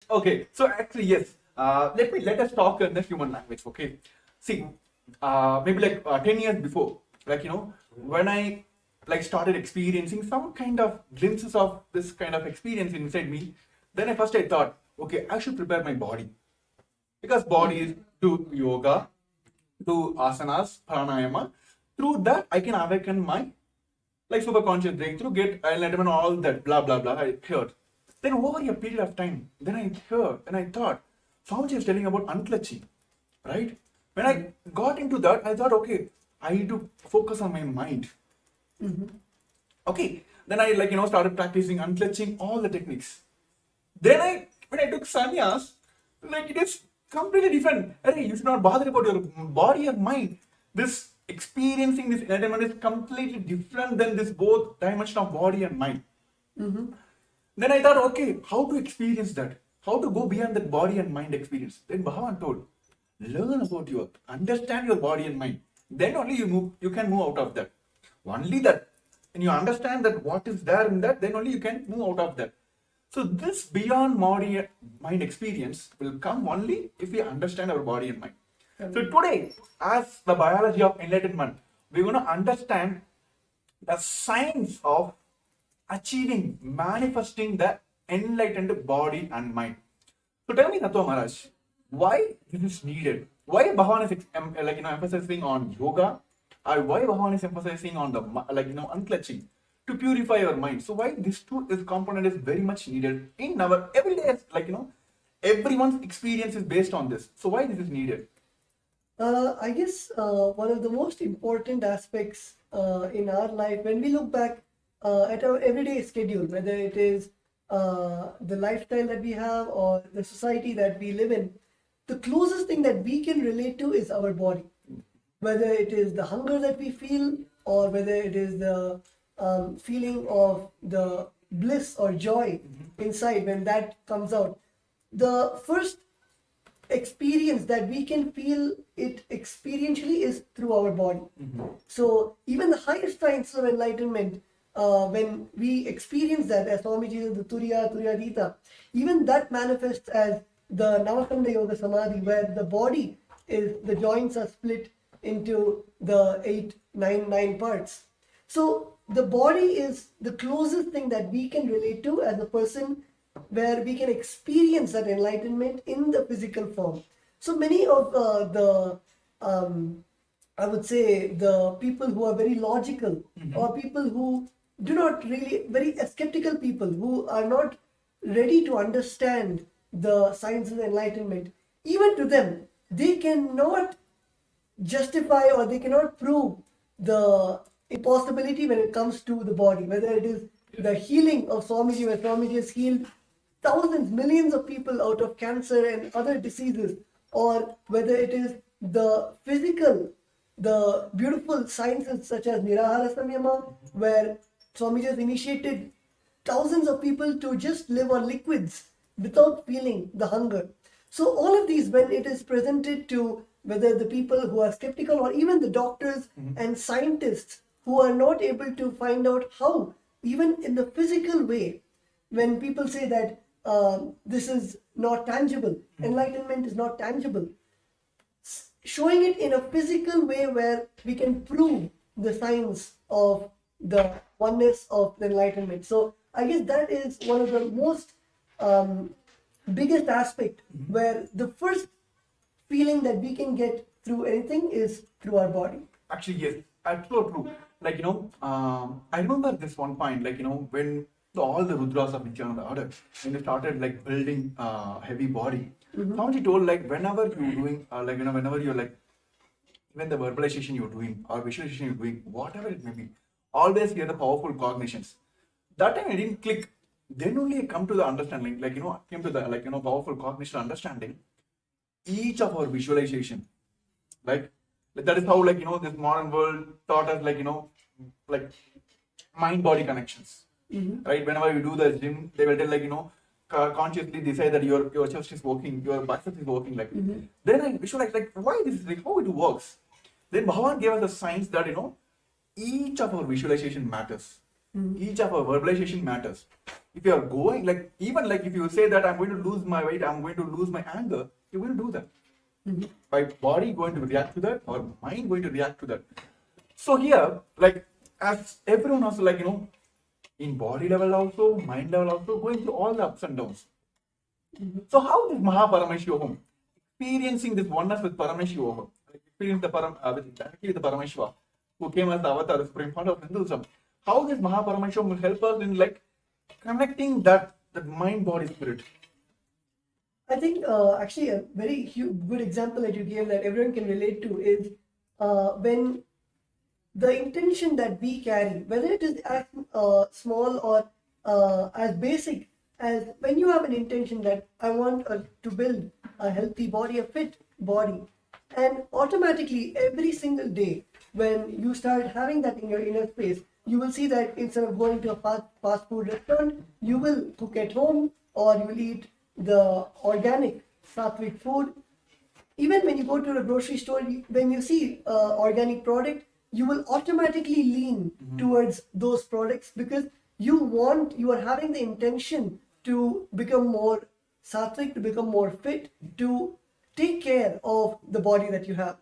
Okay, so actually, yes. Let us talk in the human language. Okay, see, maybe 10 years before, when I started experiencing some kind of glimpses of this kind of experience inside me, then I thought, okay, I should prepare my body because body is do yoga, do asanas, pranayama. Through that, I can awaken my superconscious breakthrough, get enlightenment, all that, blah, blah, blah, I heard. Then over a period of time, then I heard and I thought, Swamiji is telling about unclutching, right? When I got into that, I thought, okay, I need to focus on my mind. Okay, then I started practicing unclutching all the techniques. Then when I took sannyas, it is completely different. Hey, you should not bother about your body and mind. This experiencing this enlightenment is completely different than this both dimension of body and mind. Then I thought, okay, how to experience that? How to go beyond that body and mind experience? Then Bhagavan told, learn about understand your body and mind. Then only you can move out of that. Only that. And you understand that what is there in that, then only you can move out of that. So this beyond body mind experience will come only if we understand our body and mind. So today, as the biology of enlightenment, we're going to understand the science of achieving, manifesting the enlightened body and mind. So tell me, Natwa Maharaj, why this is needed? Why Bhagavan is emphasizing on yoga, or why Bhagavan is emphasizing on the unclutching to purify your mind? So why this component is very much needed in our everyday, everyone's experience is based on this. So why this is needed? I guess one of the most important aspects in our life, when we look back at our everyday schedule, whether it is the lifestyle that we have or the society that we live in, the closest thing that we can relate to is our body. Whether it is the hunger that we feel, or whether it is the feeling of the bliss or joy inside when that comes out. The first experience that we can feel it experientially is through our body. So even the highest science of enlightenment, when we experience that, as Swamiji said, the Turiyadita, even that manifests as the Navakanda Yoga Samadhi, where the body is, the joints are split into the 9 parts. So the body is the closest thing that we can relate to as a person, where we can experience that enlightenment in the physical form. So many of I would say, the people who are very logical, or people who do not really, very skeptical people who are not ready to understand the science of enlightenment, even to them, they cannot justify or they cannot prove the impossibility when it comes to the body, whether it is the healing of Swamiji, where Swamiji has healed thousands, millions of people out of cancer and other diseases, or whether it is the physical, the beautiful sciences such as Nirahara Samyama, where Swamiji has initiated thousands of people to just live on liquids without feeling the hunger. So all of these, when it is presented to whether the people who are skeptical, or even the doctors and scientists who are not able to find out how, even in the physical way, when people say that this is not tangible, enlightenment is not tangible, showing it in a physical way where we can prove the science of the oneness of the enlightenment. So I guess that is one of the most biggest aspect, where the first feeling that we can get through anything is through our body. Actually, yes, absolutely true. I remember this one point, when all the Rudras of Nithyananda order, when they started building heavy body, Swamiji told whenever you're doing, whenever you're even the verbalization you're doing or visualization you're doing, whatever it may be, always hear the powerful cognitions. That time I didn't click. Then only I come to the understanding, came to the powerful cognition understanding. Each of our visualization, that is how this modern world taught us mind-body connections. Right? Whenever you do the gym, they will tell consciously decide that your chest is working, your bicep is working. Then I visualize why this is how it works. Then Bhagavan gave us the science that each of our visualization matters. Each of our verbalization matters. If you are going, like, even like if you say that I'm going to lose my weight, I'm going to lose my anger, you will do that. My body going to react to that, or mind going to react to that. So here, like, as everyone also, like, in body level also, mind level also, going through all the ups and downs. So how is Mahaparameshwaram experiencing this oneness with Paramashivam, like experience directly with the Parameshwara, who came as the avatar, the supreme founder of Hinduism? How this Mahaparameshwaram will help us in like connecting that mind, body, spirit? I think actually a very good example that you gave that everyone can relate to is when the intention that we carry, whether it is as small or as basic as when you have an intention that I want to build a healthy body, a fit body, and automatically every single day when you start having that in your inner space, you will see that instead of going to a fast food restaurant, you will cook at home or you will eat the organic sattvic food. Even when you go to the grocery store, when you see organic product, you will automatically lean towards those products because you are having the intention to become more sattvic, to become more fit, to take care of the body that you have.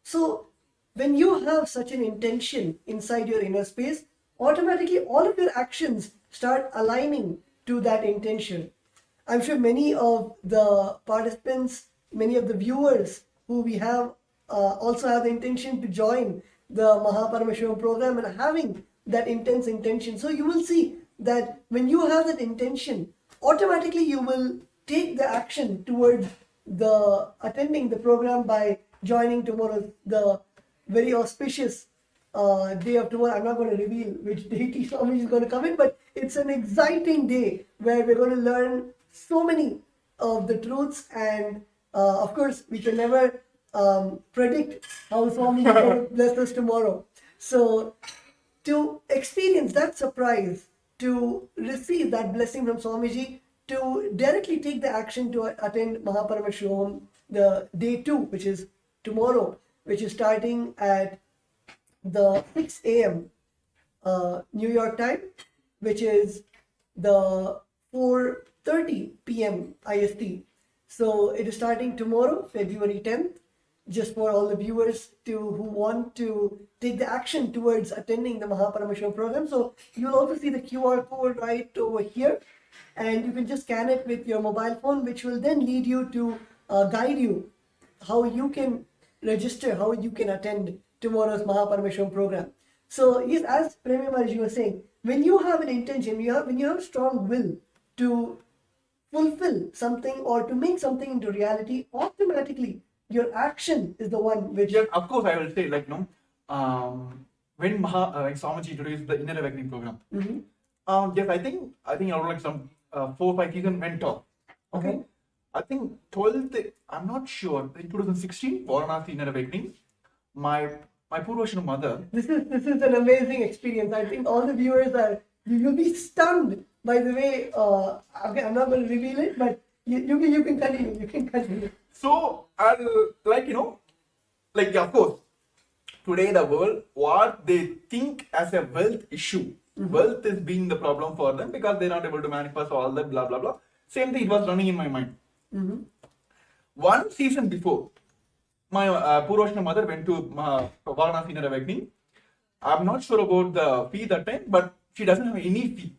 So when you have such an intention inside your inner space, automatically all of your actions start aligning to that intention. I'm sure many of the participants, many of the viewers who we have also have the intention to join the Mahaparameshwaram program and having that intense intention. So you will see that when you have that intention, automatically you will take the action towards the attending the program by joining the very auspicious day of tomorrow. I'm not going to reveal which deity Swami is going to come in, but it's an exciting day where we're going to learn so many of the truths, and of course we can never predict how Swami is going to bless us tomorrow. So to experience that surprise, to receive that blessing from Swamiji, to directly take the action to attend Mahaparameshwaram, the day 2, which is tomorrow, which is starting at the 6 a.m. New York time, which is the 4:30 p.m. IST. So it is starting tomorrow, February 10th, just for all the viewers who want to take the action towards attending the Mahaparameshwaram program. So you'll also see the QR code right over here, and you can just scan it with your mobile phone, which will then lead you to guide you how you can register, how you can attend tomorrow's Mahaparameshwaram program. So yes, as Premi Maharaj was saying, when you have an intention, when you have strong will to fulfill something or to make something into reality, automatically your action is the one which... Yeah, of course, I will say, like, when Swamiji introduced the Inner Awakening program, yes, I think around like some 4 or 5 seasons went off. Okay. I think 12th, I'm not sure, in 2016, Varanasi Inner Awakening, my Purvashana mother... This is an amazing experience. I think all the viewers you'll be stunned by the way, I'm not going to reveal it, but you can continue. So, of course, today the world, what they think as a wealth issue, wealth is being the problem for them because they're not able to manifest all that, blah, blah, blah. Same thing, it was running in my mind. One season before, my Purvashana mother went to Varanasi Inner Awakening. I'm not sure about the fee that time, but she doesn't have any fee.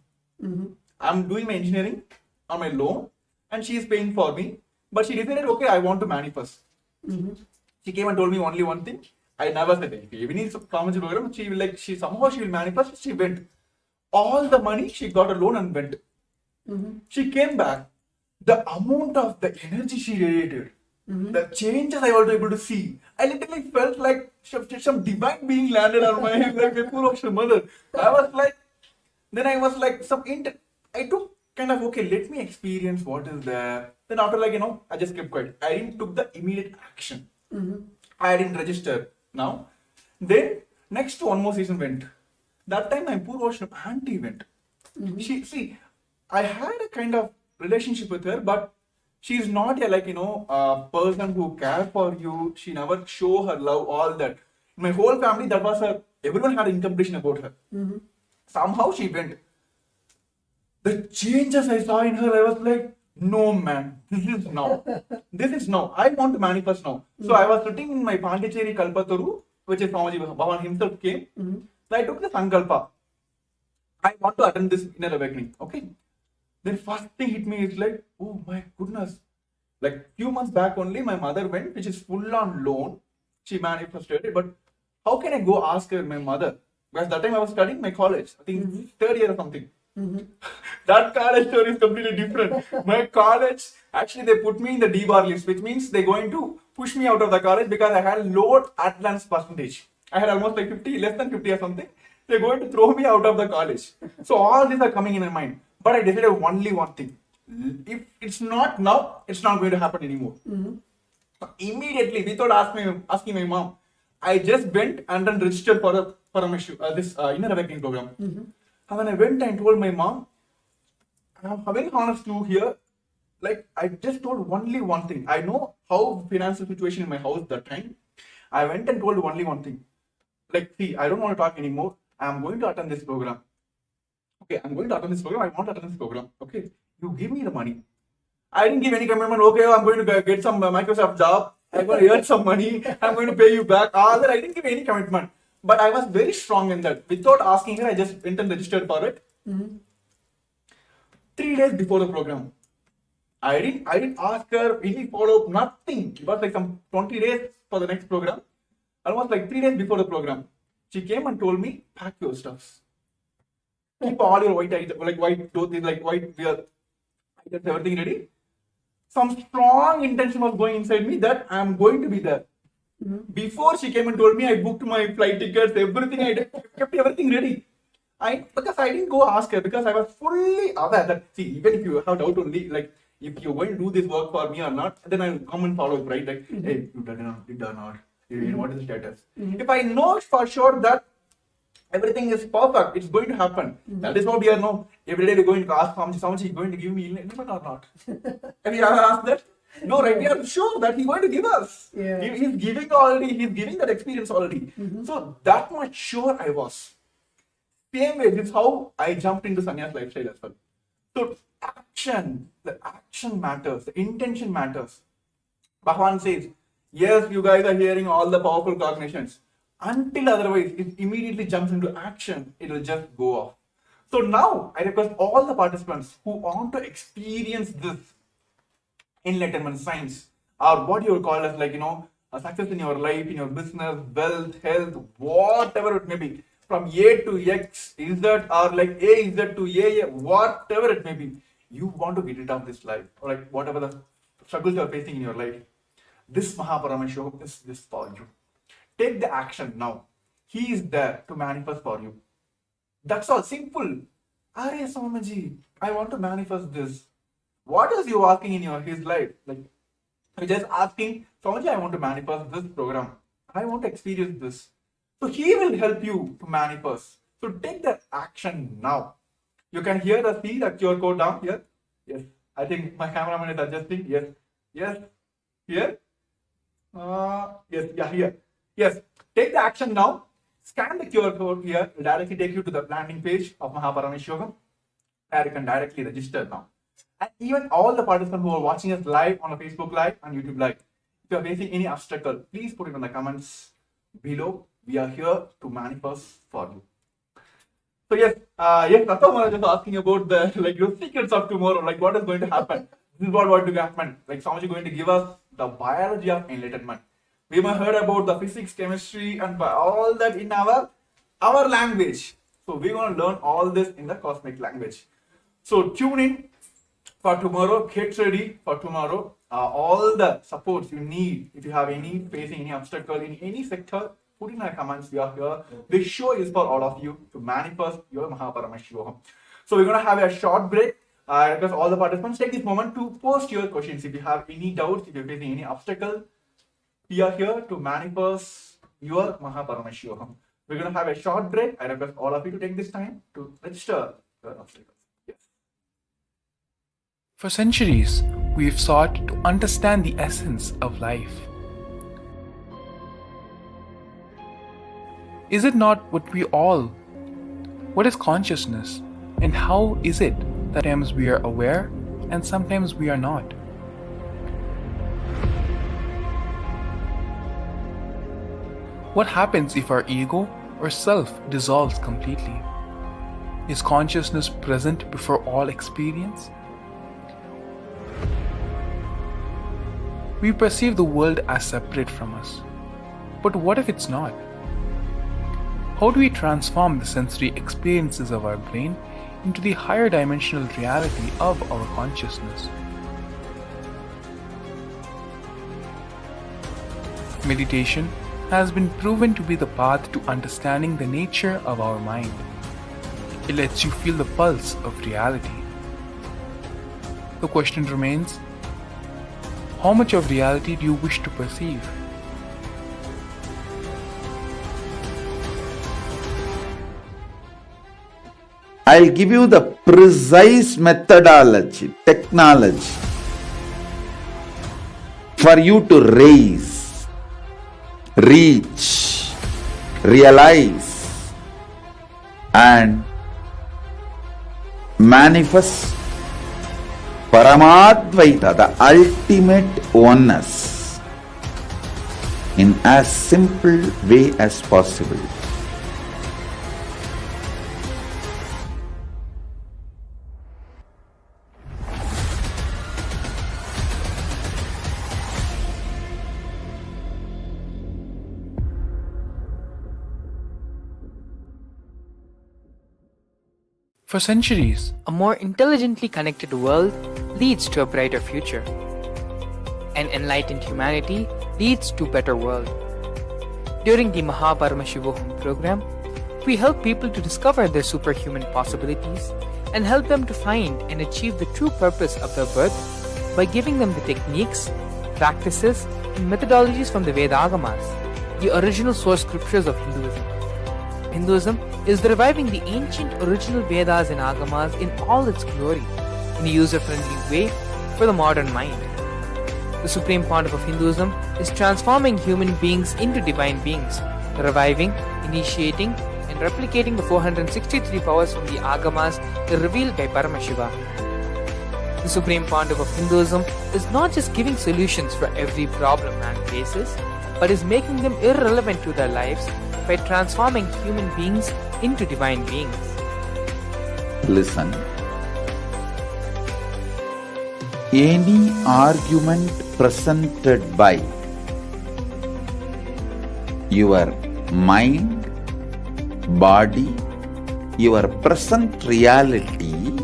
I'm doing my engineering on my loan and she is paying for me. But she decided, okay, I want to manifest. She came and told me only one thing. I never said anything. Even in Kamaji program, she will manifest. She went. All the money, she got a loan and went. She came back. The amount of the energy she radiated, the changes I was able to see, I literally felt like some divine being landed on my head, like my Purvashana mother. I was like, I took kind of, okay, let me experience what is there. Then after I just kept quiet. I didn't took the immediate action. I didn't register now. Then next one more season went. That time my Purvashana auntie went. I had a kind of relationship with her, but she's not a person who cares for you. She never show her love, all that. My whole family, that was her. Everyone had incompletion about her. Somehow she went. The changes I saw in her, I was like, no man, this is now. This is now. I want to manifest now. So I was sitting in my Pondicherry Kalpataru, which is Swamiji Bhavan himself came. So I took the Sankalpa. I want to attend this inner awakening. Okay. Then first thing hit me is like, oh my goodness. Like few months back only, my mother went, which is full on loan. She manifested it, but how can I go ask her, my mother? Because that time I was studying my college, I think third year or something. That college story is completely different. My college, actually they put me in the D-bar list, which means they're going to push me out of the college because I had low attendance percentage. I had almost like 50, less than 50 or something. They're going to throw me out of the college. So all these are coming in my mind. But I decided only one thing. If it's not now, it's not going to happen anymore. Immediately, without asking my mom, I just went and then registered for a Paramashivam, this inner awakening program. And when I went and told my mom, I'm very honest to here, like I just told only one thing. I know how financial situation in my house that time. I went and told only one thing. Like, see, I don't want to talk anymore. I'm going to attend this program. Okay, I'm going to attend this program. I want to attend this program. Okay, you give me the money. I didn't give any commitment. Okay, I'm going to get some Microsoft job. I'm going to earn some money. I'm going to pay you back. All that I didn't give any commitment. But I was very strong in that. Without asking her, I just went and registered for it. 3 days before the program, I didn't ask her any follow up, nothing. It was like some 20 days for the next program. Almost like 3 days before the program, she came and told me, pack your stuffs. Keep all your white items, like white clothes, like white wear items, everything ready. Some strong intention was going inside me that I am going to be there. Before she came and told me, I booked my flight tickets, everything. I kept everything ready. Because I didn't go ask her because I was fully aware that, see, even if you have doubt only, like if you're going to do this work for me or not, then I'll come and follow it, right? Like, hey, you did or not? What is the status? If I know for sure that everything is perfect, it's going to happen. That is what we are now. Every day we're going to ask Swamiji is going to give me enlightenment or not? Have you ever asked that? No, right? We are sure that he's going to give us. Yeah. He's giving already. He's giving that experience already. So that much sure I was. Same way, this is how I jumped into sannyas lifestyle as well. So the action matters. The intention matters. Bhagavan says, yes, you guys are hearing all the powerful cognitions. Until otherwise, it immediately jumps into action, it will just go off. So now, I request all the participants who want to experience this enlightenment science, or what you would call as like, a success in your life, in your business, wealth, health, whatever it may be, from A to X, is that, or like A is that to A, whatever it may be, you want to get rid of this life, or like whatever the struggles you are facing in your life. This Paramashivam is this for you. Take the action now. He is there to manifest for you. That's all. Simple. Are Swamiji, I want to manifest this. What is you asking in his life? Like, you're just asking, Swamiji, I want to manifest this program. I want to experience this. So he will help you to manifest. So take the action now. You can see the QR code down here. Yes. I think my cameraman is adjusting. Yes. Yes. Here. Yes. Yeah, here. Yes. Take the action now. Scan the QR code here. It will directly take you to the landing page of Paramashivam, where you can directly register now. And even all the participants who are watching us live on a Facebook Live and YouTube Live, if you are facing any obstacle, please put it in the comments below. We are here to manifest for you. So yes, Tattva Maharaj is asking about the secrets of tomorrow, like what is going to happen. This is what will happen. Like Swamiji is going to give us the biology of enlightenment. We might heard about the physics, chemistry, and all that in our language. So we're going to learn all this in the cosmic language. So tune in for tomorrow. Get ready for tomorrow. All the supports you need, if you have facing any obstacle in any sector, put in the comments. We are here. This show is for all of you to manifest your Paramashivam. So we're going to have a short break. I request all the participants take this moment to post your questions. If you have any doubts, if you're facing any obstacle, we are here to manifest your Paramashivam. We're going to have a short break. I request all of you to take this time to register your obstacles. Yes. For centuries, we've sought to understand the essence of life. Is it not what we all What is consciousness, and how is it that sometimes we are aware and sometimes we are not? What happens if our ego or self dissolves completely? Is consciousness present before all experience? We perceive the world as separate from us. But what if it's not? How do we transform the sensory experiences of our brain into the higher dimensional reality of our consciousness? Meditation has been proven to be the path to understanding the nature of our mind. It lets you feel the pulse of reality. The question remains, how much of reality do you wish to perceive? I'll give you the precise methodology, technology for you to raise, reach, realize, and manifest Paramadvaita, the ultimate oneness, in as simple way as possible. For centuries, A more intelligently connected world leads to a brighter future. An enlightened humanity leads to a better world. During the Paramashivam program, we help people to discover their superhuman possibilities and help them to find and achieve the true purpose of their birth by giving them the techniques, practices, and methodologies from the Vedagamas, the original source scriptures of Hinduism. Hinduism is reviving the ancient original Vedas and Agamas in all its glory, in a user-friendly way for the modern mind. The Supreme Pontiff of Hinduism is transforming human beings into divine beings, reviving, initiating, and replicating the 463 powers from the Agamas revealed by Paramashivam. The Supreme Pontiff of Hinduism is not just giving solutions for every problem man faces, but is making them irrelevant to their lives by transforming human beings into divine beings. Listen. Any argument presented by your mind, body, your present reality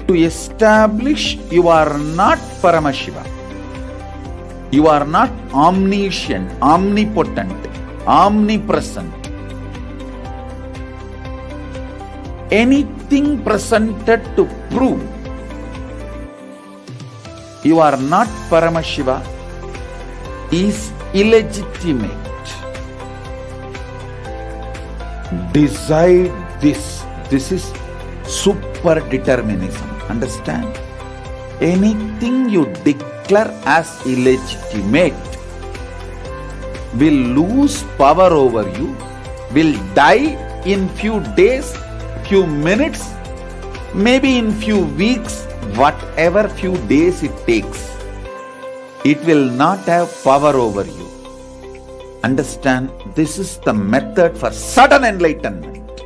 to establish you are not Paramashiva. You are not omniscient, omnipotent, omnipresent. Anything presented to prove you are not Paramashiva is illegitimate. Decide this. This is super determinism. Understand? Anything you declare as illegitimate will lose power over you, will die in few days, few minutes, maybe in few weeks, whatever few days it takes. It will not have power over you. Understand, this is the method for sudden enlightenment.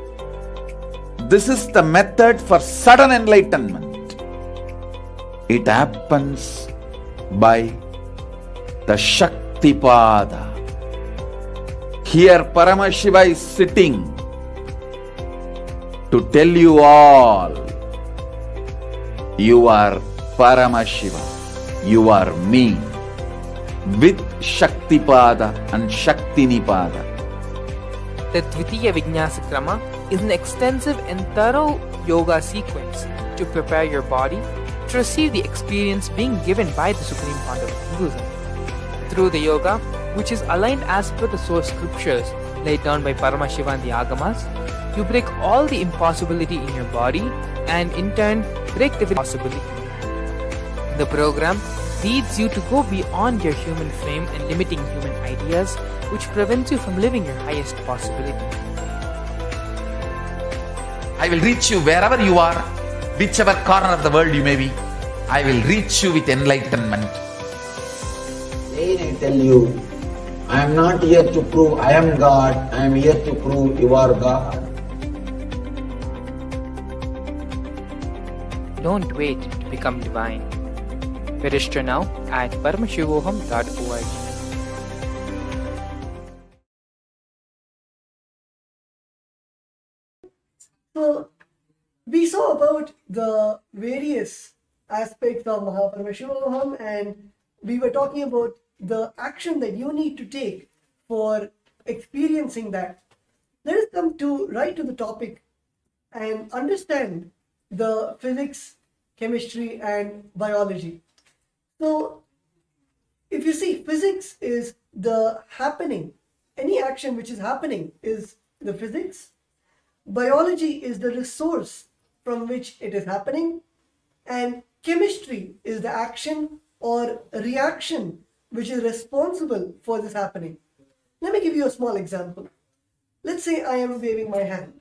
This is the method for sudden enlightenment. It happens by the Shaktipada. Here Paramashiva is sitting to tell you all, you are Paramashiva, you are me, with Shaktipada and Shaktinipada. The Dvitiya Vijnasa Krama is an extensive and thorough yoga sequence to prepare your body to receive the experience being given by the Supreme Pontiff of Hinduism. Through the yoga, which is aligned as per the source scriptures laid down by Paramashiva and the Agamas, you break all the impossibility in your body and in turn break the possibility. The program leads you to go beyond your human frame and limiting human ideas, which prevents you from living your highest possibility. I will reach you wherever you are, whichever corner of the world you may be. I will reach you with enlightenment. Again I tell you, I am not here to prove I am God, I am here to prove you are God. Don't wait to become divine. Register now at paramashivoham.org. So we saw about the various aspects of Paramashivam, and we were talking about the action that you need to take for experiencing that. Let us come to right to the topic and understand the physics, chemistry, and biology. So if you see, physics is the happening. Any action which is happening is the physics. Biology is the resource from which it is happening, and chemistry is the action or reaction which is responsible for this happening. Let me give you a small example. Let's say I am waving my hand.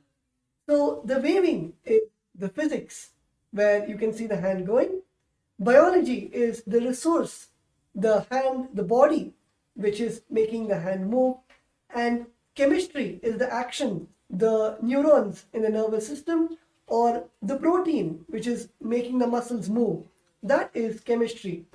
So the waving is the physics, where you can see the hand going. Biology is the resource, the hand, the body, which is making the hand move. And chemistry is the action, the neurons in the nervous system, or the protein which is making the muscles move. That is chemistry.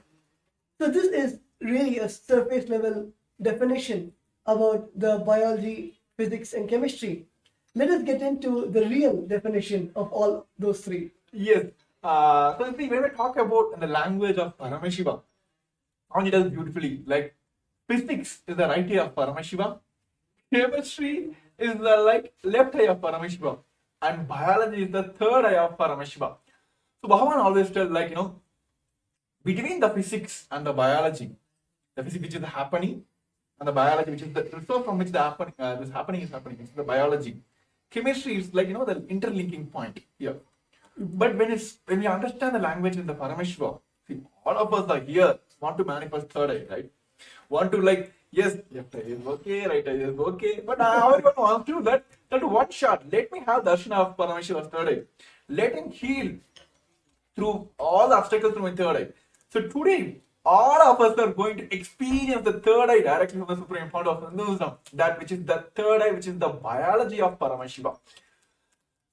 So this is really a surface level definition about the biology, physics, and chemistry. Let us get into the real definition of all those three. Yes. So see, when we talk about the language of Paramashiva, he does beautifully. Like physics is the right eye of Paramashiva, chemistry is the left eye of Paramashiva, and biology is the third eye of Paramashiva. So Bhagavan always tells between the physics and the biology, the physics which is happening and the biology which is the resource from which this happening is happening. It's the biology. Chemistry is the interlinking point here. But when we understand the language in the Paramashiva, see, all of us are here want to manifest third eye, right? Want to yes, left eye is okay, right eye is okay, but everyone wants to that one shot. Let me have darshan of Paramashiva's third eye. Let him heal through all the obstacles through my third eye. So today, all of us are going to experience the third eye directly from the Supreme Fount of Hinduism, that which is the third eye, which is the biology of Paramashiva.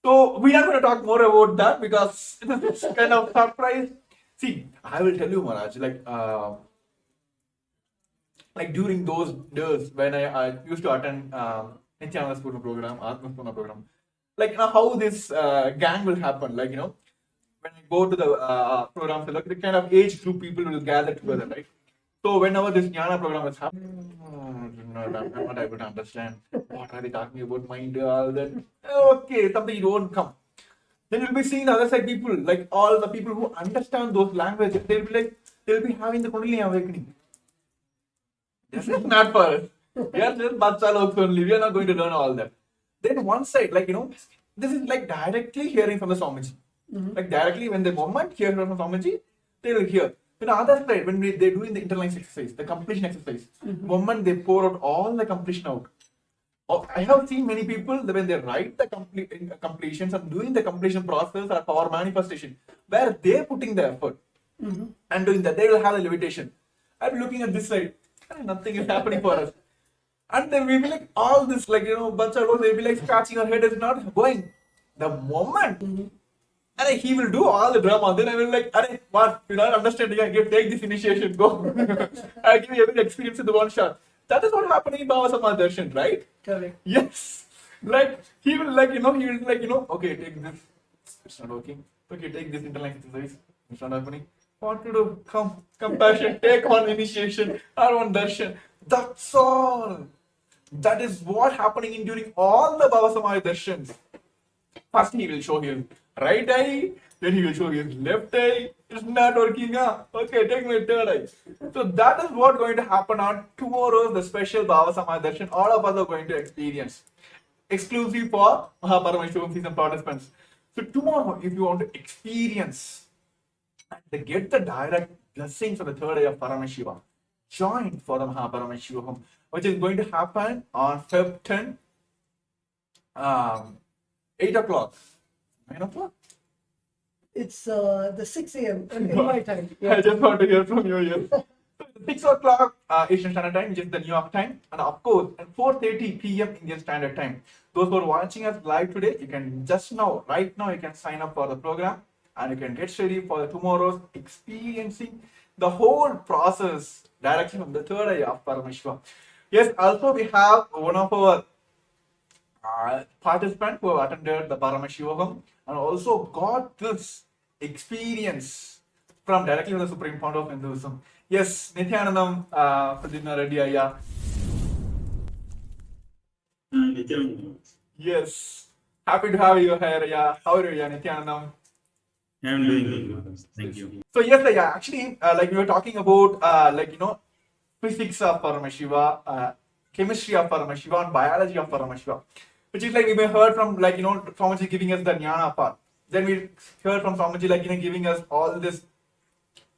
So we are going to talk more about that because this is kind of surprise. See, I will tell you, Maharaj, during those days when I used to attend Nithyananda Spurna program, Atma Spurna program, how this gang will happen, when I go to the program, the kind of age group people will gather together, right? So whenever this Jnana program is happening, I'm not able to understand. What are they talking about? Mind, all that. Okay, something you won't come. Then you'll be seeing the other side people, all the people who understand those languages, they'll be having the Kundalini awakening. This is not for us. We are just Batsa only. We are not going to learn all that. Then one side, this is directly hearing from the Swamiji. Directly when the moment hear from Swamiji, they will hear. Then the other side, when they're doing the interlines exercise, the completion exercise, moment they pour out all the completion out. I have seen many people when they write the completions and doing the completion process or power manifestation, where they're putting the effort and doing that, they will have the levitation. I'm looking at this side, and nothing is happening for us. And then we will all this, Bacha, they'll be scratching our head, is not going. The moment, and he will do all the drama, then I will what, you're not understanding, take this initiation, go. I'll give you every experience in the one shot. That is what happening in Baba Sama Darshan, right? Correct. Yes. He will okay, take this. It's not working. Okay, take this interline exercise. It's not happening. What to do? Come, compassion, take one initiation or one darshan. That's all. That is what happening during all the Baba Samaya darshans. First he will show his right eye, then he will show his left eye. It's not working. Okay, take my third eye. So that is what going to happen on tomorrow's the special Baba Samaya darshan. All of us are going to experience. Exclusive for Paramashivam season participants. So tomorrow, if you want to experience and get the direct blessings of the third eye of Paramashiva, join for the Paramashivam, which is going to happen on Feb 10, 8 o'clock. 9 o'clock? It's the 6 a.m. in my time. I just want to hear from you here. 6 o'clock Eastern Standard Time, which is the New York time, and of course at 4:30 p.m. Indian Standard Time. Those who are watching us live today, you can just now, right now, you can sign up for the program and you can get ready for tomorrow's experiencing the whole process directly from the third eye of Paramashivam. Yes, also we have one of our participants who have attended the Paramashivam and also got this experience from directly from the Supreme Founder of Hinduism. Yes, Nithyanandam Pradipna Reddy Ayya. Yes, happy to have you here. Yeah, how are you, Nithyanandam? I'm doing good, Maharaj. Thank you. So yes, yeah, actually, like we were talking about, physics of Paramashiva, chemistry of Paramashiva, and biology of Paramashiva, which is like we may heard from Swamiji giving us the jnana part. Then we heard from Swamiji giving us all this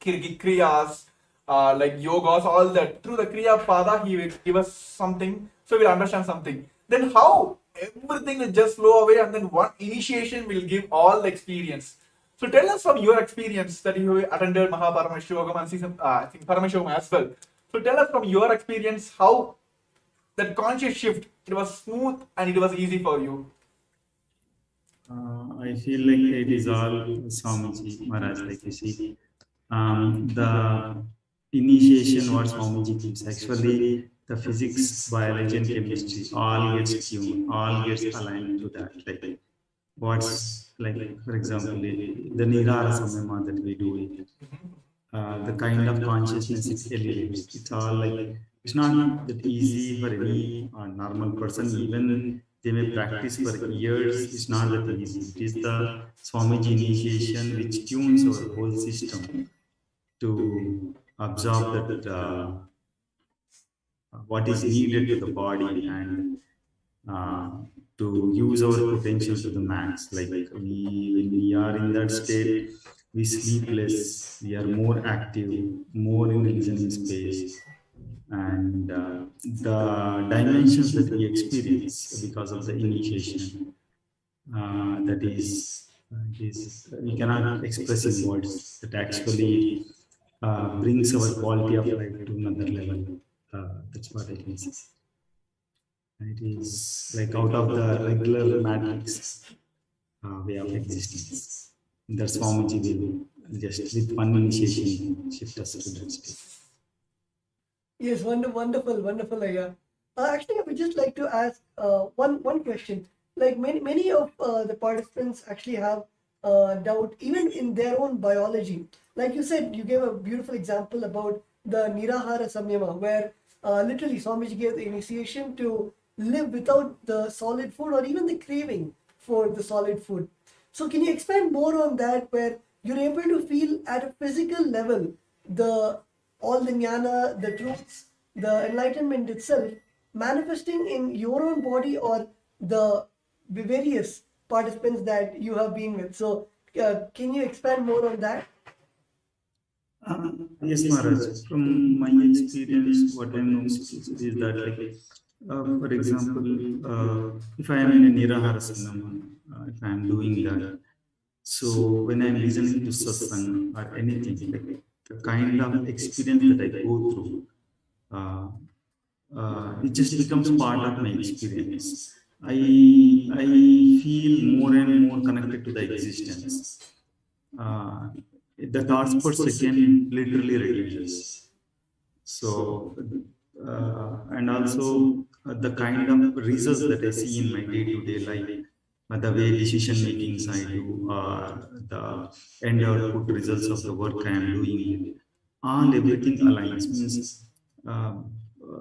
kriyas, yogas, all that. Through the kriya pada, he will give us something, so we'll understand something. Then how everything will just flow away, and then one initiation will give all the experience. So tell us from your experience that you attended Paramashivam and season, I think Paramashivam as well. So tell us from your experience how that conscious shift, it was smooth and it was easy for you. I feel like it is all Swamiji Maharaj, like you see. The initiation what Swamiji gives, actually the physics, biology and chemistry all gets tuned, all gets aligned to that. Like what's like, for example, the Nirara Samyama that we do it. The kind of consciousness it elevates. It's all like, it's not that easy for any normal person. Even they may practice for years. It's not that easy. It is the Swamiji initiation which tunes our whole system to absorb that what is needed to the body and to use our potential to the max. Like when we are in that state, we sleep less, we are more active, more in the listening space, and the dimensions that we experience because of the initiation, that is we cannot express in words. That actually brings our quality of life to another level. That's what I can say. It is like out of the regular matrix way of existence. That's Swamiji will just with one initiation shift us to that state. Yes, wonderful, Ayya. Actually, I would just like to ask one question. Like many of the participants actually have doubt even in their own biology. Like you said, you gave a beautiful example about the Nirahara Samyama, where literally Swamiji gave the initiation to live without the solid food or even the craving for the solid food. So can you expand more on that, where you're able to feel at a physical level all the jnana, the truths, the enlightenment itself manifesting in your own body or the various participants that you have been with? So can you expand more on that? Yes, Maharaj. From my experience, what I know is that, like, for example, if I am in a Nirahara Samyama, if I am doing that, so when I am listening to satsang or anything, like the kind of experience that I go through, it just becomes part of my experience. I feel more and more connected to the existence. The thoughts per second literally reduces. So, and also the kind of results that I see in my day-to-day life, the way decision makings I do, the end output results of the work I am doing, all everything aligns. Means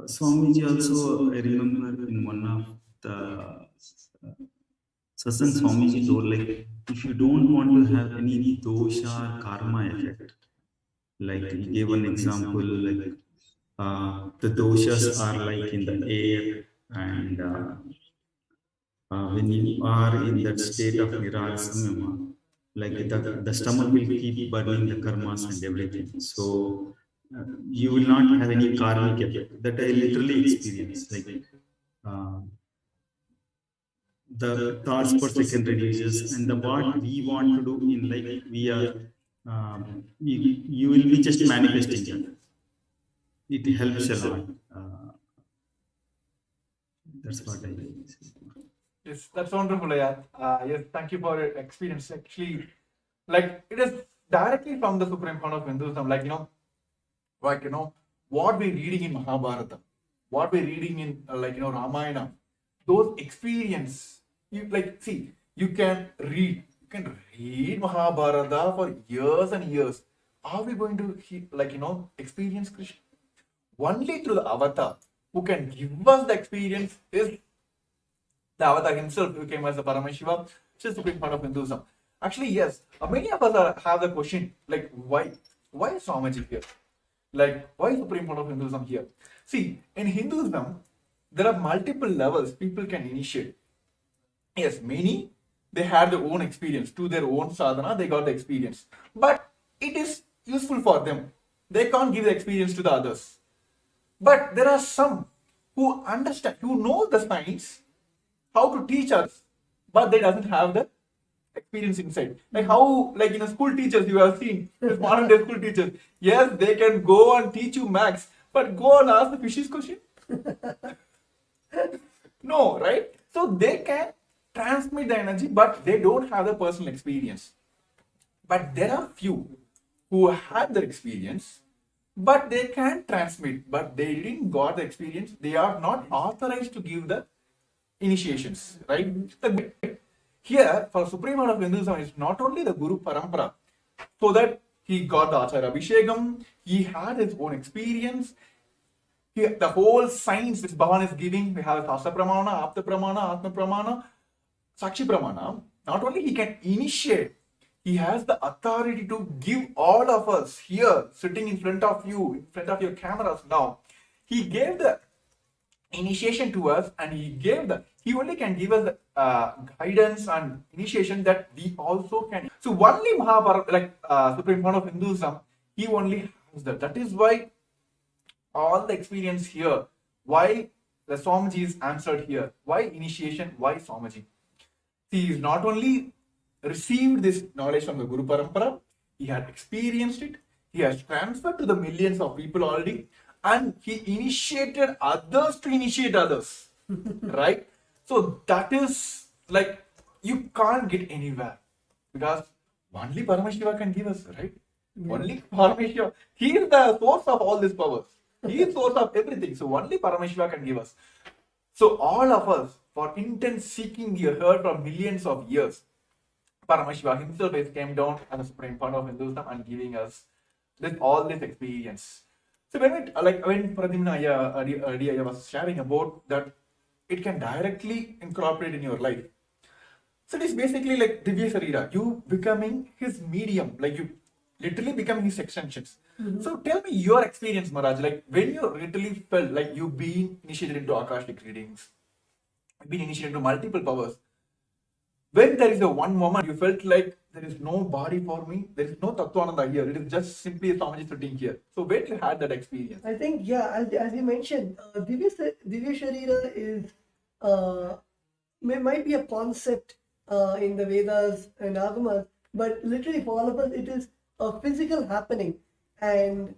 Swamiji also, I remember in one of the satsang, Swamiji told, like, if you don't want to have any dosha or karma effect, like he gave an example, like the doshas are like in the air, and when you are in that state of Nirara Samyama, like the stomach will keep burning the karmas and everything. So you will not have any karmic effect. That I literally experienced. Like the thoughts per second reduces, and the what we want to do in life, we are you will be just manifesting that. It helps a lot. That's what I say. Yes, that's wonderful, yeah. Yes, thank you for your experience. Actually, like it is directly from the supreme fount of Hinduism. What we're reading in Mahabharata, what we're reading in Ramayana, those experience. You can read Mahabharata for years and years. Are we going to experience Krishna? Only through the avatar who can give us the experience is the avatar himself, who came as the Paramashivam, which is the supreme part of Hinduism. Actually, yes, many of us have the question like, why is Swamiji here? Like, why is supreme part of Hinduism here? See, in Hinduism, there are multiple levels people can initiate. Yes, many they had their own experience to their own sadhana, they got the experience, but it is useful for them. They can't give the experience to the others. But there are some who understand, who know the science, how to teach us, but they doesn't have the experience inside. Like how, like in a school teachers, you have seen this modern day school teachers. Yes, they can go and teach you maths, but go and ask the fishes question. No, right? So they can transmit the energy, but they don't have the personal experience. But there are few who have the experience, but they can transmit, but they didn't got the experience. They are not authorized to give the initiations, right? Here, for Supreme Lord of Hinduism, is not only the Guru Parampara, so that he got the Acharya Abhishekam, he had his own experience. The whole science which Bhavan is giving, we have Shastra Pramana, Apta Pramana, Atma Pramana, Sakshi Pramana. Not only he can initiate, he has the authority to give all of us here, sitting in front of you, in front of your cameras now. He gave the initiation to us, and he only can give us the guidance and initiation that we also can. So only Mahabharata, Supreme Fount of Hinduism, he only has that. That is why all the experience here, why the Swamiji is answered here, why initiation, why Swamiji. He is not only received this knowledge from the Guru Parampara, he had experienced it, he has transferred to the millions of people already, and he initiated others to initiate others. Right? So that is like, you can't get anywhere, because only Paramashiva can give us, right? Yeah. Only Paramashiva. He is the source of all these powers. He is the source of everything. So only Paramashiva can give us. So all of us, for intense seeking, you heard from millions of years, Paramashiva himself has came down as a supreme fount of Hinduism and giving us all this experience. So when Pradimna earlier was sharing about that, it can directly incorporate in your life. So it is basically like Divya Sarira, you becoming his medium, like you literally becoming his extensions. Mm-hmm. So tell me your experience, Maharaj, like when you literally felt like you've been initiated into Akashic readings, been initiated into multiple powers. When there is a one moment you felt like there is no body for me, there is no Tattvananda here, it is just simply a Swamiji sitting here. So when you had that experience? I think, yeah, as you mentioned, Divya Sharira is, might be a concept in the Vedas and Agamas, but literally for all of us, it is a physical happening. And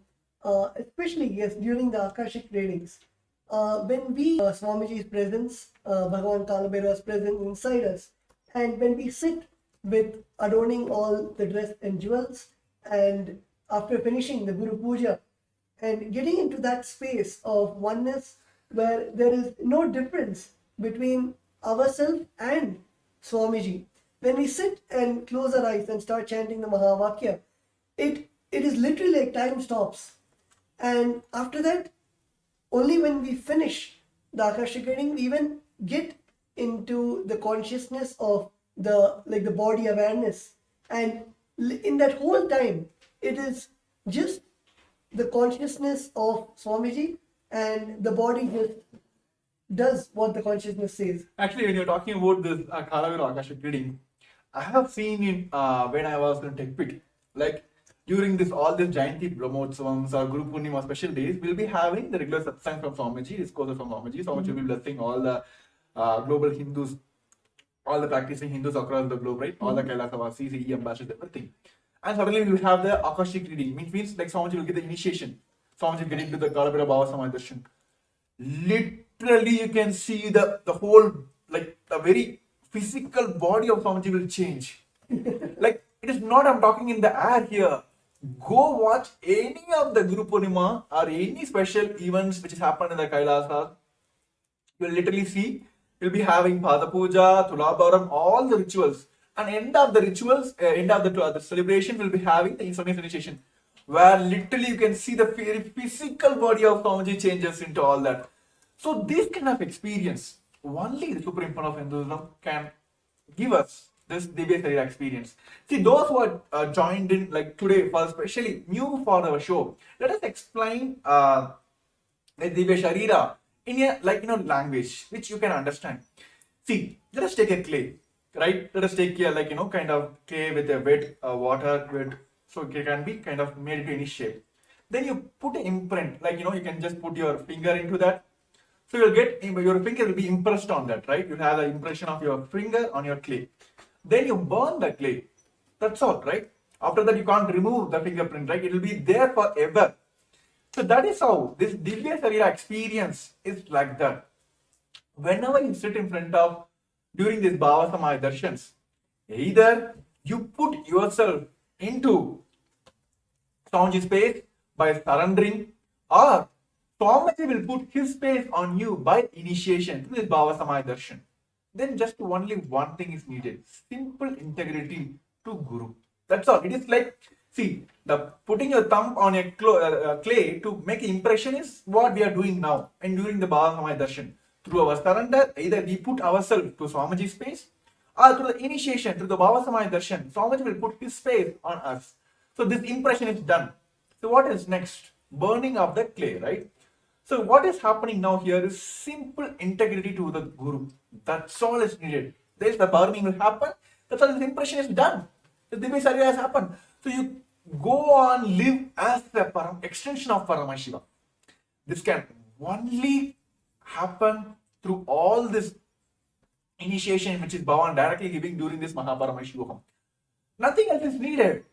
especially, yes, during the Akashic readings, when we, Swamiji's presence, Bhagavan Kalabhaira's presence inside us, and when we sit with adorning all the dress and jewels, and after finishing the Guru Puja, and getting into that space of oneness where there is no difference between ourselves and Swamiji. When we sit and close our eyes and start chanting the Mahavakya, it is literally like time stops. And after that, only when we finish the Akashic reading, we even get into the consciousness of the body awareness. And in that whole time, it is just the consciousness of Swamiji, and the body just does what the consciousness says. Actually, when you're talking about this Kalabhaira Akashic reading, I have seen in when I was in TechPit, like during all these Jayanti Brahmotsavams or Guru Purnima special days, we'll be having the regular satsang from Swamiji, discourses from Swamiji. Swamiji will be blessing all the global Hindus all the practicing Hindus across the globe, right? All the Kailasa CCE ambassadors, everything. And suddenly we will have the Akashic reading, which means like Swamiji will get the initiation. Swamiji will get into the Galabhira Baba Samaj Darshan. Literally, you can see the whole, like the very physical body of Swamiji will change. Like, it is not I'm talking in the air here. Go watch any of the Guru Purnima or any special events which has happened in the Kailasa. You'll literally see, you'll be having Pada Puja, Tulabharam, all the rituals. And end of the rituals, end of the celebration, will be having the Instrument initiation, where literally you can see the very physical body of Swamiji changes into all that. So this kind of experience, only the Supreme Fund of Hinduism can give us this Divya Sarira experience. See, those who are joined in like today, for especially new for our show, let us explain the Divya Sharira in a language which you can understand. See, let us take a clay, right? Let us take a kind of clay with a wet water, wet, so it can be kind of made into any shape. Then you put an imprint, you can just put your finger into that. So you'll get your finger will be impressed on that, right? You have the impression of your finger on your clay. Then you burn the clay. That's all, right? After that, you can't remove the fingerprint, right? It will be there forever. So that is how this Divya Sarira experience is like that. Whenever you sit in front of during this Bhava Samaya Darshans, either you put yourself into Swamiji's space by surrendering, or Swamiji will put his space on you by initiation to this Bhava Samaya Darshan. Then just only one thing is needed: simple integrity to Guru. That's all. It is like, see, the putting your thumb on a clay to make an impression is what we are doing now and during the Bhava Samaya Darshan. Through our surrender, either we put ourselves to Swamiji's space, or through the initiation, through the Bhava Samaya Darshan, Swamiji will put his space on us. So this impression is done. So what is next? Burning of the clay, right? So what is happening now here is simple integrity to the Guru. That's all is needed. There is the burning will happen. That's all. This impression is done. The Divya Sarira has happened. So you go on live as the extension of Paramashivam. This can only happen through all this initiation which is Bhavan directly giving during this Mahaparamashivaham. Nothing else is needed.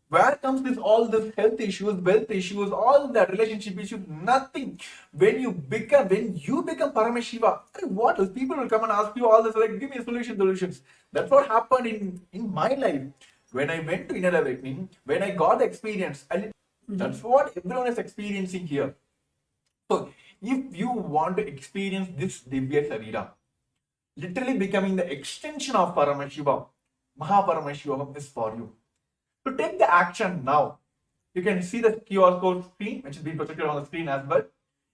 Where comes this all this health issues, wealth issues, all that relationship issues? Nothing. When you become Paramashiva, what else? People will come and ask you all this, like, give me solutions. That's what happened in my life. When I went to inner awakening, when I got the experience, that's what everyone is experiencing here. So if you want to experience this Divya Sarira, literally becoming the extension of Paramashiva, Mahaparamashivaham is for you. To take the action now, you can see the QR code screen, which is being projected on the screen as well.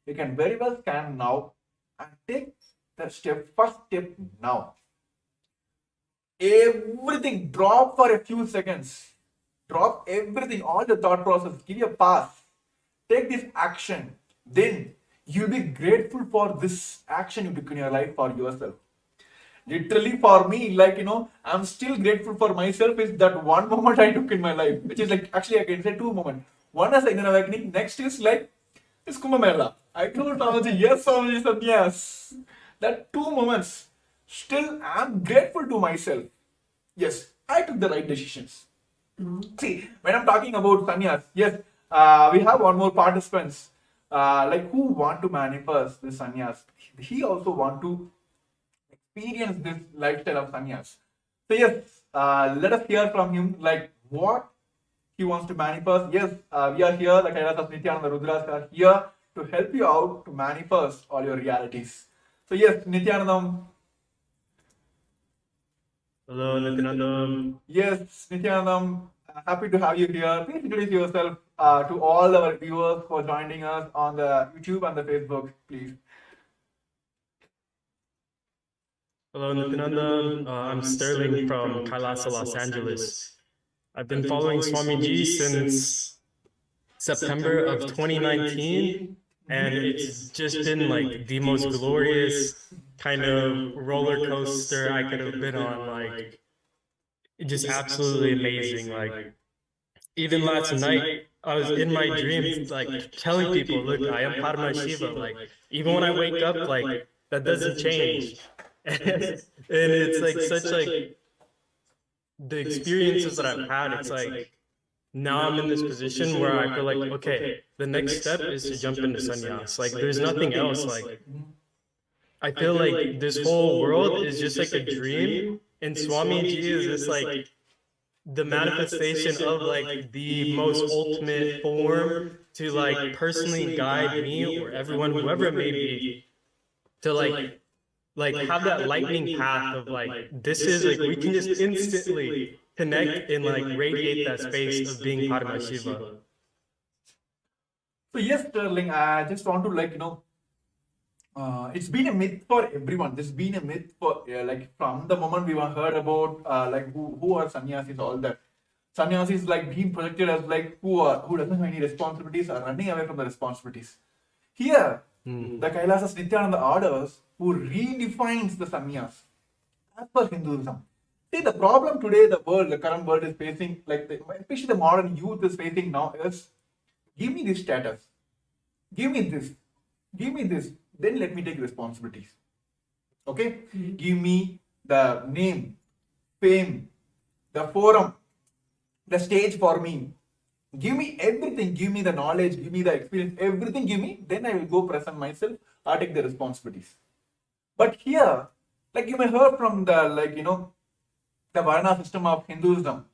You can very well scan now and take the first step now. Everything, drop for a few seconds. Drop everything, all the thought process, give you a pass. Take this action. Then you'll be grateful for this action you took in your life for yourself. Literally for me, I'm still grateful for myself is that one moment I took in my life, which is actually I can say two moments. One is inner awakening, next is it's Kumbh Mela. I told Swamiji, yes, Swamiji said yes. That 2 moments, still I'm grateful to myself. Yes, I took the right decisions. See, when I'm talking about sannyas, yes, we have one more participants, who want to manifest this sannyas. He also want to experience this lifestyle of sannyas. So yes, let us hear from him, what he wants to manifest. Yes, we are here, the Kailas of Nithyananda Rudras are here to help you out to manifest all your realities. So yes, Nithyanandam. Hello, Nithyananda. Yes, Nithyanandam, happy to have you here. Please introduce yourself to all our viewers for joining us on the YouTube and the Facebook, please. Hello, Nithyananda. I'm Sterling from Kailasa, Los Angeles. I've been following Swamiji since September of 2019, and it's just been the most glorious kind of roller coaster I could have been on. Just absolutely amazing. Even last night, I was in my dreams, telling people, look, I am Paramashiva. Even when I wake up, that doesn't change. and it's like such like the experiences that I've had, it's like now I'm in this position where I feel like, okay, the next step is to jump into sannyas. Like there's nothing else. Like I feel like this whole world is just like a dream, and Swamiji is just like the manifestation of like the most ultimate form to like personally guide me or everyone, whoever it may be, to like have that lightning path of like this is like we can just instantly connect and like radiate that space of being Paramashiva. So yes, Sterling, I just want to it's been a myth for everyone. This has been a myth for like from the moment we were heard about like who are sannyasis, all that. Sannyasis like being projected as like who doesn't have any responsibilities are running away from the responsibilities. Here, the Kailasas Nithyananda orders who redefines the sannyas as per Hinduism. See, the problem today the current world is facing, like especially the modern youth is facing now is, give me this status, give me this, then let me take responsibilities. Okay? Give me the name, fame, the forum, the stage for me. Give me everything, give me the knowledge, give me the experience, everything give me, then I will go present myself or take the responsibilities. But here, like you may heard from the the Varna system of Hinduism,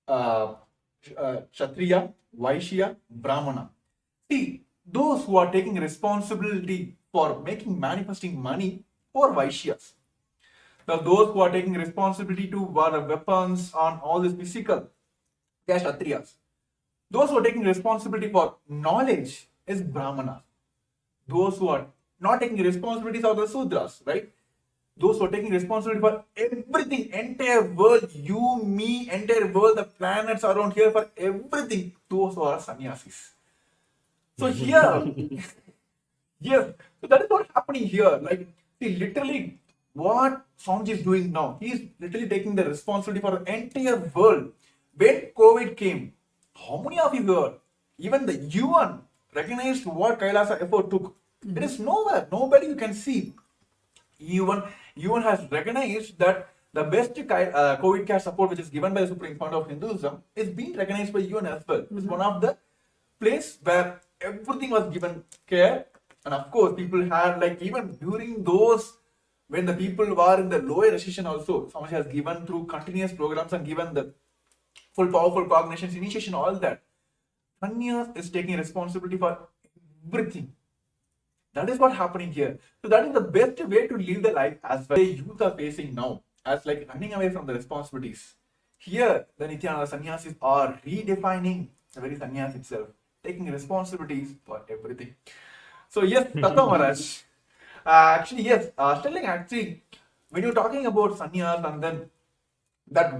Kshatriya, Vaishya, Brahmana. See, those who are taking responsibility for manifesting money for Vaishyas. Now, those who are taking responsibility to wear weapons on all this physical, they are Kshatriyas. Those who are taking responsibility for knowledge is Brahmanas. Those who are not taking responsibilities are the Sudras, right? Those who are taking responsibility for everything, entire world, you, me, entire world, the planets around here, for everything, those who are sannyasis. So here, yes, so that is what's happening here. Like, see, literally, what Swamiji is doing now, he is literally taking the responsibility for the entire world. When COVID came, how many of you heard? Even the UN recognized what Kailasa effort took. It is nowhere, nobody you can see. UN has recognized that the best COVID care support which is given by the Supreme Court of Hinduism is being recognized by UN as well. It's one of the place where everything was given care, and of course people had, like, even during those when the people were in the lower recession also, Swamiji has given through continuous programs and given the full powerful cognitions, initiation, all that. Sannyas is taking responsibility for everything. That is what's happening here. So that is the best way to live the life as well. The youth are facing now as like running away from the responsibilities. Here, the Nithyananda sannyasis are redefining the very sannyas itself, taking responsibilities for everything. So yes, Tattva Maharaj. Actually, yes, Sterling, actually, when you're talking about sannyas, and then that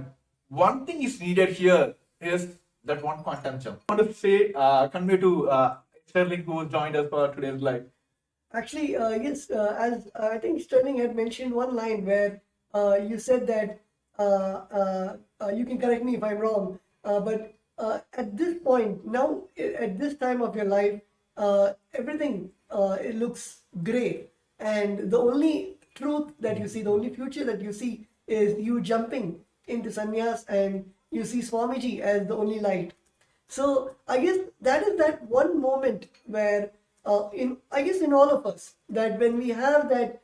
one thing is needed here is that one quantum jump. I want to say, convey to Sterling, who joined us for today's live. Actually, yes, as I think Sterling had mentioned one line where you said that you can correct me if I'm wrong, but at this point, now at this time of your life, everything it looks gray, and the only truth that you see, the only future that you see is you jumping into sannyas, and you see Swamiji as the only light. So I guess that is that one moment where in all of us, that when we have that,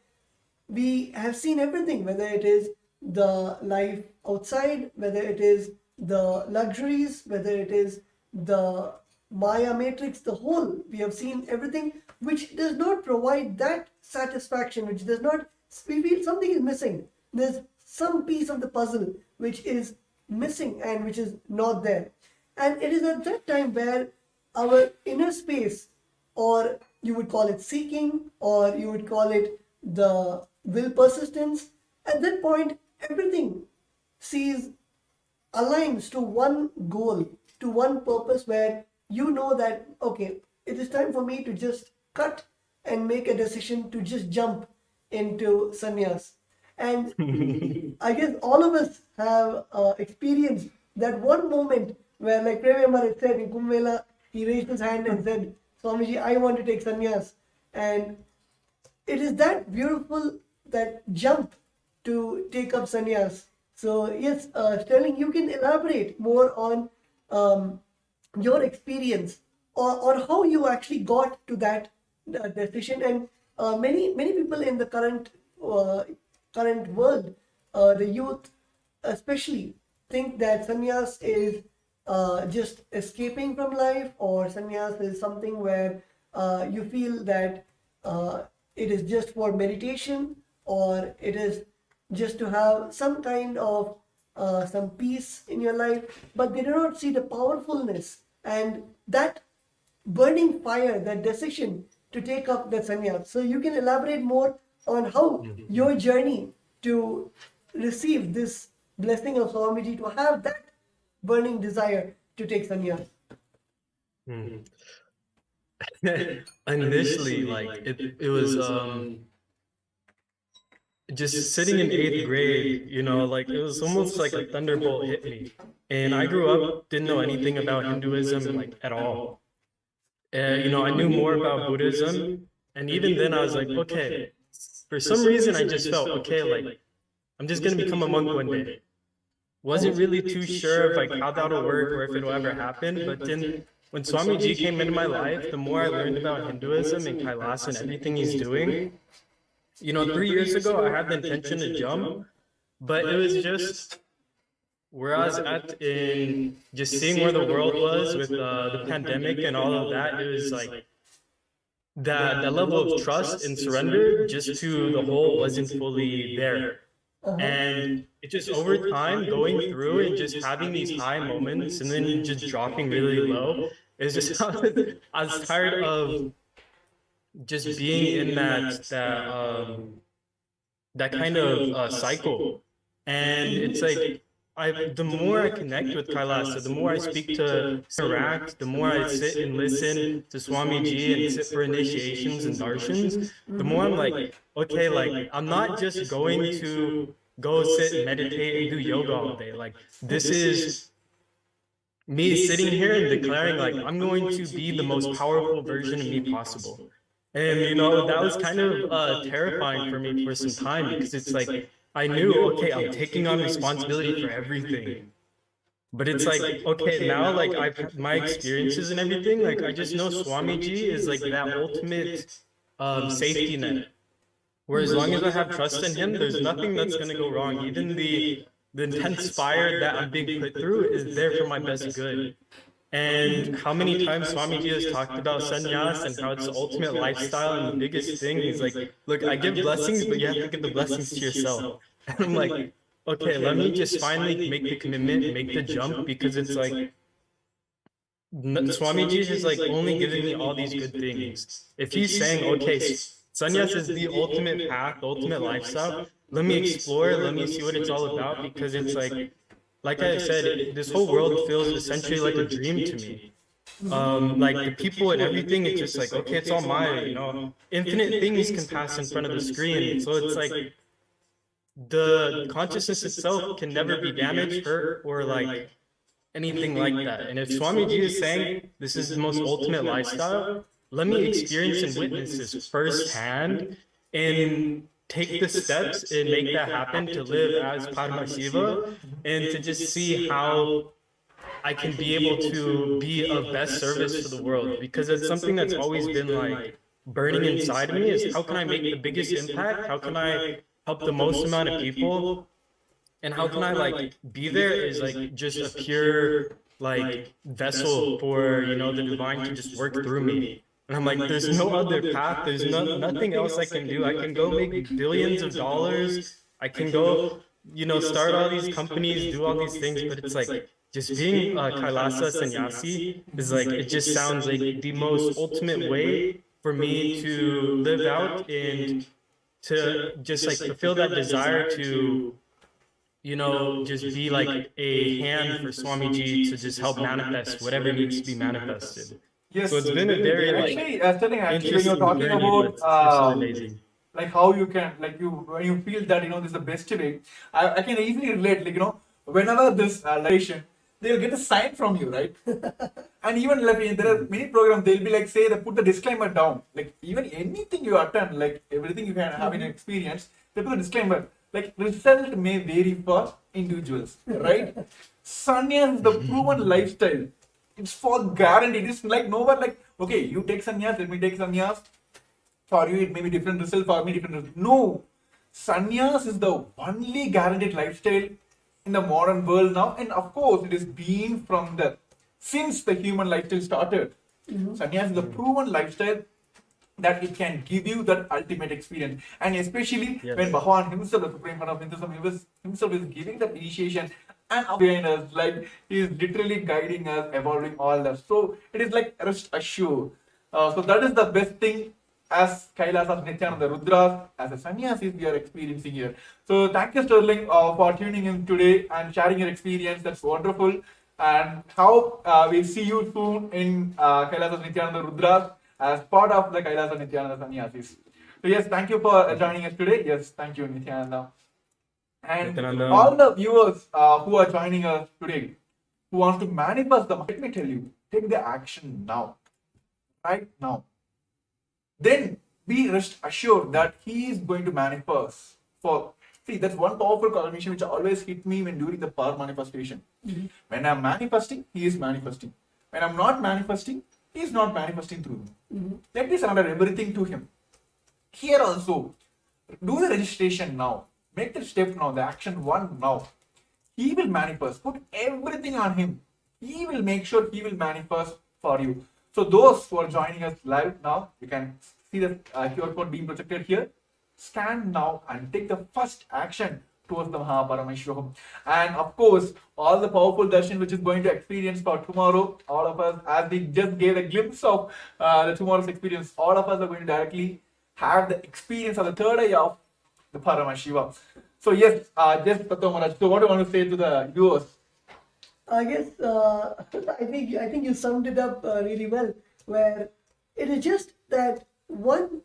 we have seen everything, whether it is the life outside, whether it is the luxuries, whether it is the Maya matrix, the whole, we have seen everything which does not provide that satisfaction, which does not, we feel something is missing. There's some piece of the puzzle which is missing and which is not there. And it is at that time where our inner space, or you would call it seeking, or you would call it the will persistence, at that point everything aligns to one goal, to one purpose, where you know that, okay, it is time for me to just cut and make a decision to just jump into sannyas. And I guess all of us have experienced that one moment where, like Prem had said in Kumbh Mela, he raised his hand and said, Swamiji, I want to take sannyas. And it is that beautiful that jump to take up sannyas. So yes, Sterling, you can elaborate more on your experience or how you actually got to that decision. And many people in the current world, the youth especially, think that sannyas is just escaping from life, or sannyas is something where you feel that it is just for meditation, or it is just to have some kind of some peace in your life, but they do not see the powerfulness and that burning fire, that decision to take up the sannyas. So you can elaborate more on how your journey to receive this blessing of Swamiji, to have that burning desire to take sannyas. Hmm. Initially, like it was just sitting in 8th grade, you know, like it was almost like a thunderbolt hit me. And I grew up, didn't know anything about Hinduism like at all. You know, I knew more about Buddhism, and even then I was like, okay, for some reason I just felt, okay, like I'm just gonna become a monk one day. Wasn't really too sure of like how that'll work or if it'll ever happen, but then when Swamiji came into my life, the more I learned about Hinduism and Kailasa and everything he's doing, you know, 3 years ago I had the intention to jump, but it was just where I was at in just seeing where the world was with the pandemic and all of that. It was like that level of trust and surrender just to the whole wasn't fully there. And it just over time going through and just having these high moments and then just dropping really low is just I was tired of just being in that kind of cycle. And it's like the more I connect with Kailasa, the more I speak to interact, the more I sit and listen to Swamiji and sit for initiations and darshans, the more I'm like, okay, like I'm not just going to go sit and meditate and do yoga all day. Like this is me sitting here and declaring like I'm going to be the most powerful version of me possible. And you know, that was kind of terrifying for me for some time, because it's like I knew, okay, I'm taking on responsibility for everything. But it's like, okay, now like I've my experiences and everything, like I just know Swamiji is like that ultimate safety net. Where as long as I have trust in him, there's nothing that's gonna go wrong. Even the intense fire that I'm being put through is there for my best good. And how many times Swamiji has talked about sannyas and how it's the ultimate lifestyle, and the biggest thing is like, look, I give blessings, but you have to give the blessings to yourself. And I'm like, okay, let me just finally make the commitment, make the jump, because it's like, Swamiji has like only given me all these good things. If he's saying, okay, sannyas is the ultimate path, the ultimate lifestyle, let me explore, let me see what it's all about, because it's like I said, this whole world feels essentially like a dream to me. Like the people and everything, it's just like, okay, it's all mine, you know. Infinite things can pass in front of the screen. So it's like the consciousness itself can never be damaged, hurt, or like anything like that. And if Swamiji is saying this is the most ultimate lifestyle, let me experience and witness this firsthand and take the steps and make that happen, to live as Paramashivam and to just see how I can be able to be of best service to the world. Because it's something that's always been like burning inside of me, is how can I make the biggest impact? How can I help the most amount of people? And how can I like be there is like just a pure like vessel for, you know, the divine to just work through me. And I'm like, there's no other path. There's nothing else I can do. I can go make billions of dollars. I can go, you know, start all these companies, do all these things. But it's like, just being Kailasa sannyasi is like, it just sounds like the most ultimate way for me to live out and to just like fulfill that desire to, you know, just be like a hand for Swamiji to just help manifest whatever needs to be manifested. Yes. So it's been a very actually, interesting when you're talking journey, about it's amazing. like how you can, like you, when you feel that, you know, this is the best way, I can easily relate, like, you know, whenever this relation, they'll get a sign from you, right? And even like there are many programs, they'll be like, say, they put the disclaimer down, like even anything you attend, like everything you can have in experience, Let me put a disclaimer. Like result may vary for individuals, right? Sannyas is the proven lifestyle. It's for guaranteed. It's like nowhere like, okay, you take sannyas, let me take sannyas. For you, it may be different result, for me, different result. No. Sannyas is the only guaranteed lifestyle in the modern world now. And of course, it is been from since the human lifestyle started. Sannyas is the proven lifestyle that it can give you that ultimate experience. And especially when Bhagavan himself, the Supreme Lord of Hinduism, himself is giving that initiation and behind us, like he is literally guiding us, evolving all that. So it is like rest assured. So that is the best thing as Kailasas, Nithyananda, Rudras, as a sannyasis we are experiencing here. So thank you, Sterling, for tuning in today and sharing your experience. That's wonderful. And how we'll see you soon in Kailasas, Nithyananda, Rudras as part of the Kailasa Nithyananda Sannyasis. So yes, thank you for joining us today. Yes, thank you, Nithyananda. And Nithyananda. all the viewers who are joining us today, who want to manifest them, let me tell you, take the action now, right now. Then be rest assured that he is going to manifest. That's one powerful confirmation which always hit me when during the power manifestation. When I'm manifesting, he is manifesting. When I'm not manifesting, he is not manifesting through me. Let me surrender everything to him. Here also, do the registration now. Make the step now, the action one now. He will manifest. Put everything on him. He will make sure he will manifest for you. So those who are joining us live now, you can see the QR code being projected here. Scan now and take the first action towards the Paramashivam. And of course, all the powerful darshan which is going to experience for tomorrow, all of us, as we just gave a glimpse of the tomorrow's experience, all of us are going to directly have the experience of the third eye of the Paramashivam. So yes, just Tattva Maharaj, so what do you want to say to the viewers? I guess I think you summed it up really well. Where it is just that one,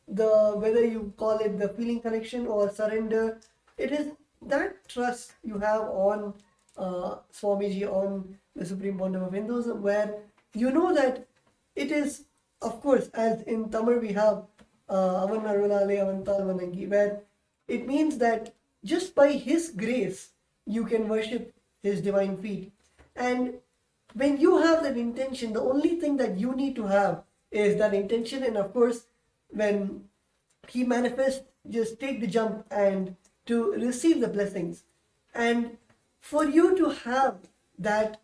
whether you call it the feeling connection or surrender, it is that trust you have on Swamiji, on the Supreme Pontiff of Hinduism, where you know that it is, of course, as in Tamil we have Avan Arunale Avantal Vanangi, where it means that just by his grace you can worship his divine feet. And when you have that intention, the only thing that you need to have is that intention. And of course, when he manifests, just take the jump and to receive the blessings. And for you to have that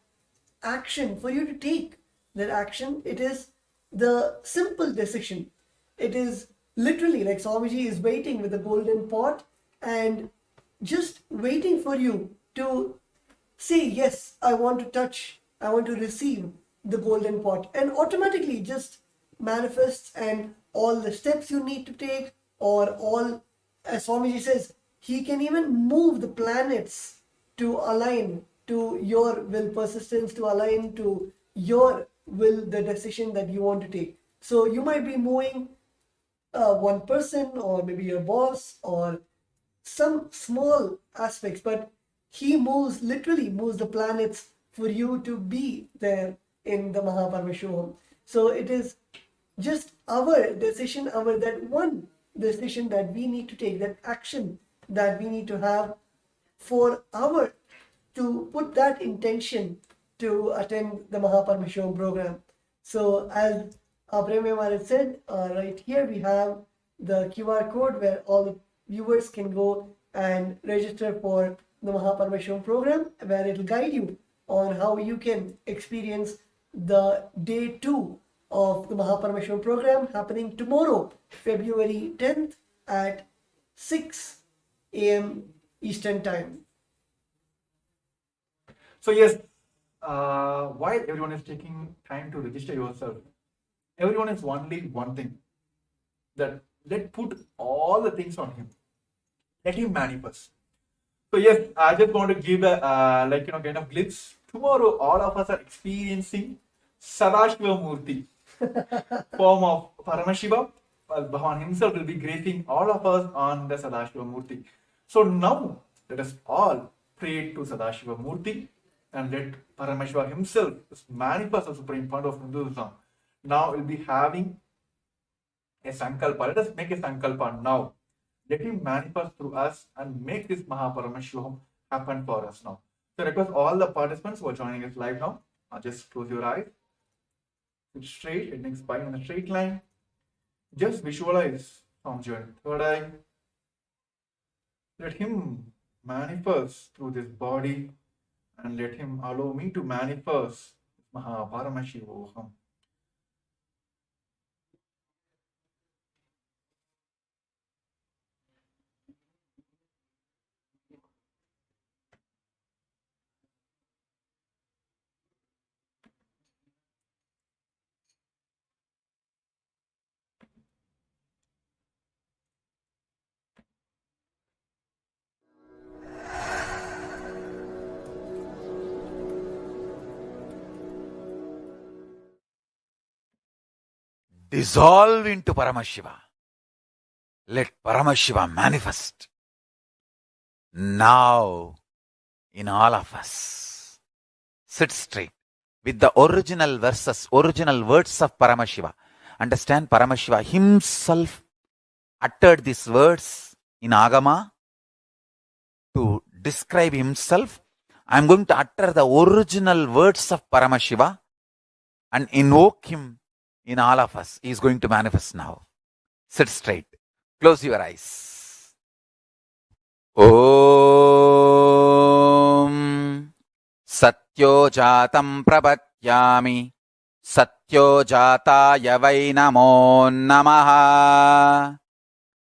action, for you to take that action, it is the simple decision. It is literally like Swamiji is waiting with a golden pot and just waiting for you to say, yes, I want to touch, I want to receive the golden pot, and automatically just manifests. And all the steps you need to take, or all, as Swamiji says, he can even move the planets to align to your will, persistence to align to your will, the decision that you want to take. So you might be moving one person, or maybe your boss, or some small aspects, but he literally moves the planets for you to be there in the Paramashivam. So it is just our decision, that one decision that we need to take, that action that we need to have for to put that intention to attend the Paramashivam program. So as Premya Maharaj said, right here we have the QR code where all the viewers can go and register for the Paramashivam program, where it will guide you on how you can experience the day 2 of the Paramashivam program happening tomorrow, February 10th at 6 a.m. Eastern Time. So yes, while everyone is taking time to register yourself, everyone is only one thing, that let put all the things on him. Let him manifest. So yes, I just want to give a kind of glimpse. Tomorrow, all of us are experiencing Sadashiva Murti, form of Paramashiva. Bhagavan himself will be gracing all of us on the Sadashiva Murti. So now, let us all pray to Sadashiva Murti and let Paramashiva himself manifest the Supreme Point of Hinduism. Now we'll be having a Sankalpa. Let us make a Sankalpa now. Let him manifest through us and make this Mahaparamashivam happen for us now. So I request all the participants who are joining us live now, just close your eyes, sit straight, heading spine on a straight line. Just visualize from your third eye. Let him manifest through this body and let him allow me to manifest Mahaparamashivoham. Dissolve into Paramashiva. Let Paramashiva manifest now in all of us. Sit straight with the original verses, original words of Paramashiva. Understand, Paramashiva himself uttered these words in Agama to describe himself. I am going to utter the original words of Paramashiva and invoke him in all of us. He is going to manifest now. Sit straight. Close your eyes. Om Satyo Jatam Prapatyami Satyo Jataya Vai Namo Namaha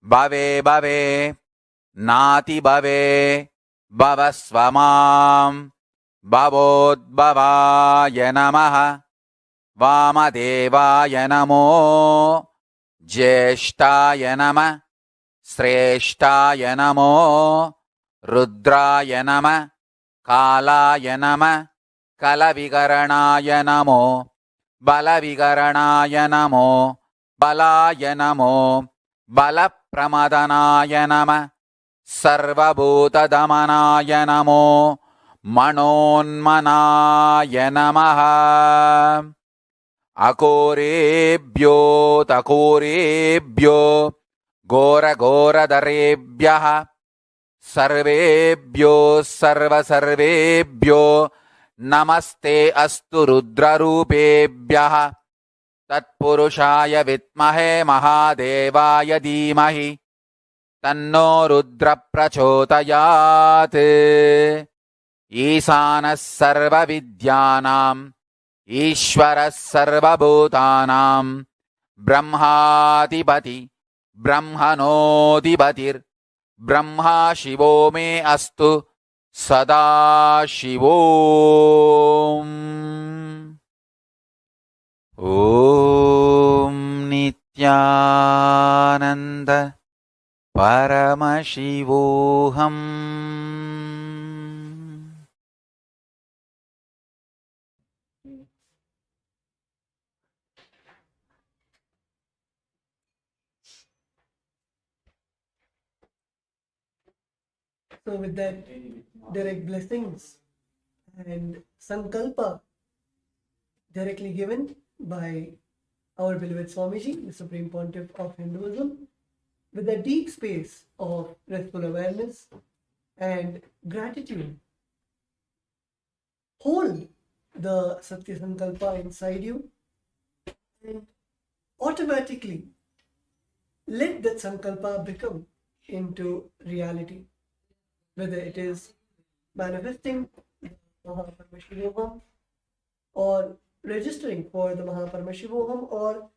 Bhave Bhave Nati Bhave Bhavasvamam Bhavodbhavaya Namaha Vamadevaya Namo Jyeshtaya Nama Sreshtaya Namo Rudraya Nama Kalaya Nama Kalavigaranaya Namo Balavigaranaya Namo Balaya Namo Balapramadhanaya Nama Sarvabhuta Damanaya Namo Manonmanaya Namaha Akorebhyo takorebhyo Gora Gora Darebhyaha Sarvebhyo Sarva Sarvebhyo Namaste Astu Rudra Rupebhyaha Tatpurushaya Vitmahe Mahadevaya Dhimahi Tanno Rudra Prachodayat Isanas Sarva Vidyanam Ishvara Sarva Bhutanam Brahmadipati Brahmanodipatir Brahma Shivo me astu Sada Shivom. Om Nithyananda Paramashivoham. So with that direct blessings and sankalpa directly given by our beloved Swamiji, the Supreme Pontiff of Hinduism, with a deep space of restful awareness and gratitude, hold the Satya Sankalpa inside you and automatically let that Sankalpa become into reality. Whether it is manifesting Mahaparmashivoham or registering for the Mahaparmashivoham or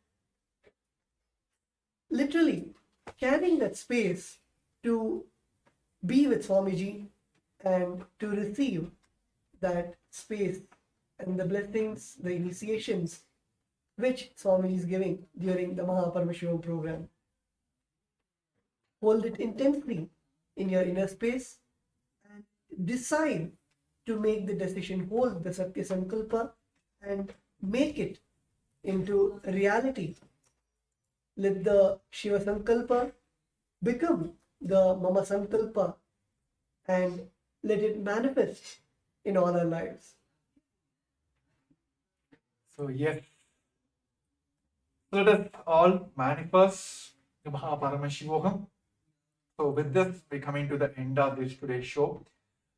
literally carrying that space to be with Swamiji and to receive that space and the blessings, the initiations which Swamiji is giving during the Mahaparmashivam program. Hold it intensely in your inner space and decide to make the decision, hold the Satya Sankalpa and make it into reality. Let the Shiva Sankalpa become the Mama Sankalpa and let it manifest in all our lives. So yes, let us all manifest the Mahaparamashivoham So with this, we're coming to the end of this today's show.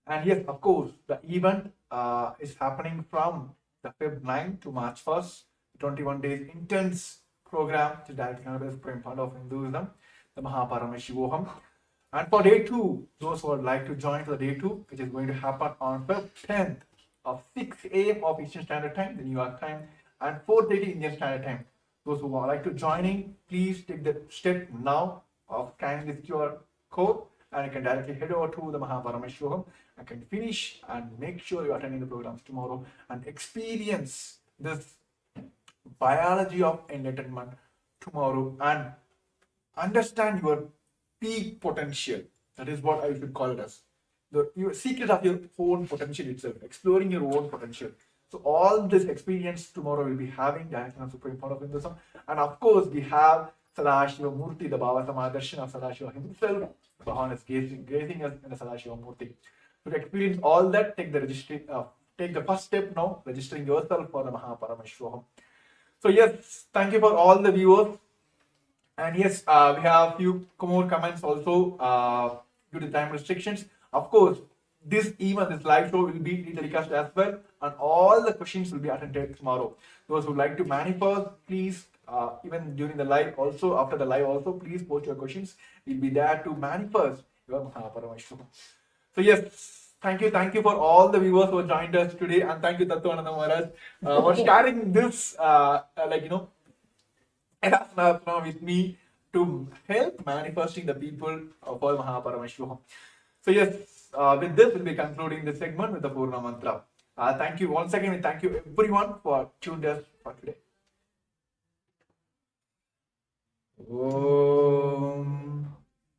And yes, of course, the event is happening from the Feb 9th to March 1st, 21 days intense program to direct cannabis in front of Hinduism, the Paramashivam. And for day two, those who would like to join for the day two, which is going to happen on Feb 10th of 6 a.m. of Eastern Standard Time, the New York time, and 4:30 Indian Standard Time. Those who would like to join in, please take the step now of scanning this QR code, and you can directly head over to the Paramashivam and can finish and make sure you're attending the programs tomorrow and experience this biology of enlightenment tomorrow and understand your peak potential. That is what I should call it as your secret of your own potential itself, exploring your own potential. So all this experience tomorrow will be having direction of Supreme Court of Hinduism, and of course we have Sadashiva Murti, the Baba Samadarshan of Sadashiva himself. Bhavan is gazing us in the Sadashiva Murti. So to experience all that, take the first step now, registering yourself for the Paramashivam. So yes, thank you for all the viewers. And yes, we have a few more comments also due to time restrictions. Of course, this live show will be telecast as well, and all the questions will be attended tomorrow. Those who like to manifest, please, even during the live, also after the live, also please post your questions. We'll be there to manifest your Paramashivam. So yes, thank you for all the viewers who joined us today, and thank you Tattvananda Maharaj for sharing this, enough with me to help manifesting the people for Paramashivam. So yes, with this we'll be concluding this segment with the Purna Mantra. Thank you once again, and thank you everyone for tuned us for today. Om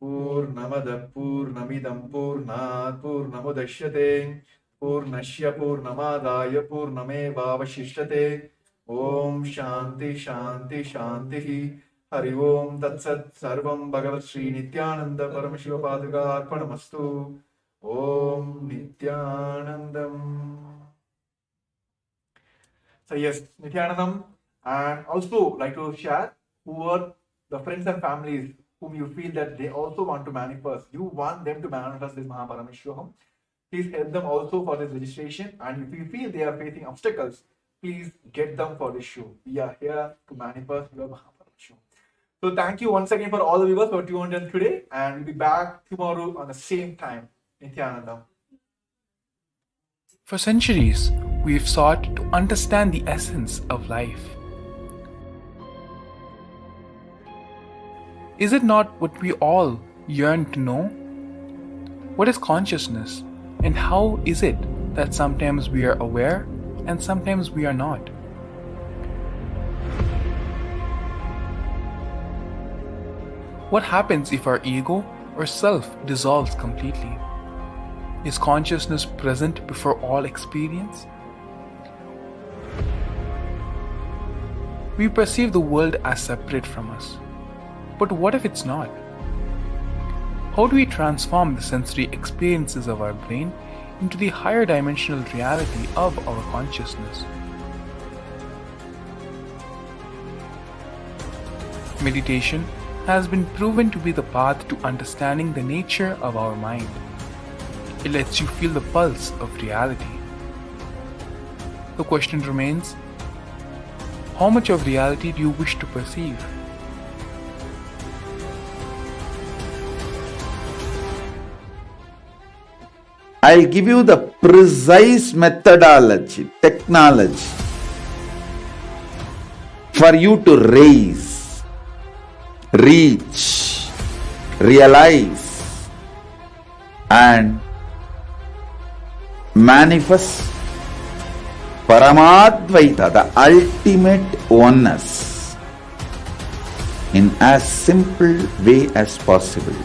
Purnamada Purnamidam Purnat Purnamudashyate Purnashya Purnamadaya Purnameva Vashishyate. Om Shanti Shanti Shanti. Hari Om Tat Sat Sarvam Bhagavat Sri Nithyananda Paramashiva Paduka Arpanamastu. Om Nithyanandam. So yes, Nithyanandam, and also like to share who are the friends and families whom you feel that they also want to manifest. You want them to manifest this Paramashivam. Please help them also for this registration. And if you feel they are facing obstacles, please get them for this show. We are here to manifest your Paramashivam. So thank you once again for all the viewers who are tuned in today, and we'll be back tomorrow on the same time. Nithyanandam. For centuries, we've sought to understand the essence of life. Is it not what we all yearn to know? What is consciousness, and how is it that sometimes we are aware and sometimes we are not? What happens if our ego or self dissolves completely? Is consciousness present before all experience? We perceive the world as separate from us. But what if it's not? How do we transform the sensory experiences of our brain into the higher dimensional reality of our consciousness? Meditation has been proven to be the path to understanding the nature of our mind. It lets you feel the pulse of reality. The question remains, how much of reality do you wish to perceive? I'll give you the precise methodology, technology for you to raise, reach, realize, and manifest Paramadvaita, the ultimate oneness, in as simple way as possible.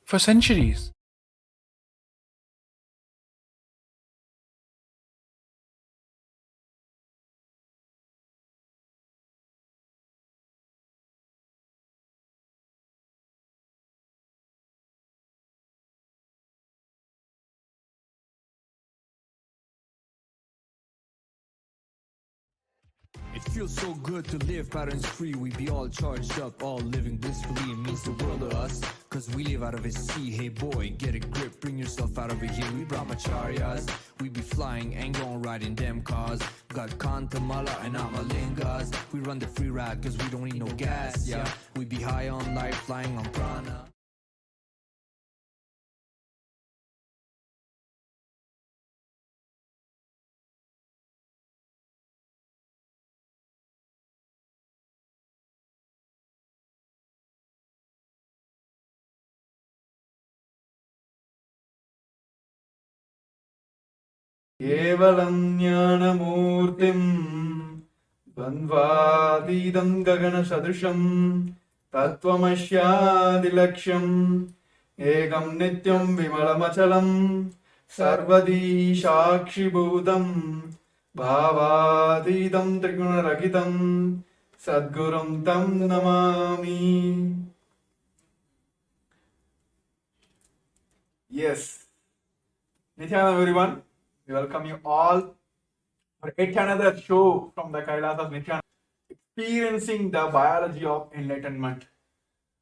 For centuries, feels so good to live patterns free. We be all charged up, all living blissfully. It means the world to us, cause we live out of a sea. Hey boy, get a grip, bring yourself out of it here. We brahmacharyas, we be flying and gon' riding them cars. Got Kantamala and Amalingas. We run the free ride cause we don't need no gas, yeah. We be high on life, flying on prana. केवलं ज्ञानमूर्तिं द्वन्द्वातीतं गगनसदृशं तत्त्वमस्यादिलक्ष्यम् एकं नित्यं विमलमचलं सर्वदी साक्षिभूतं भावातीतं त्रिगुणरहितं सद्गुरुं तं Namami. Yes. Nithyananda everyone. We welcome you all for yet another show from the Kailas of Nithyananda, experiencing the biology of enlightenment.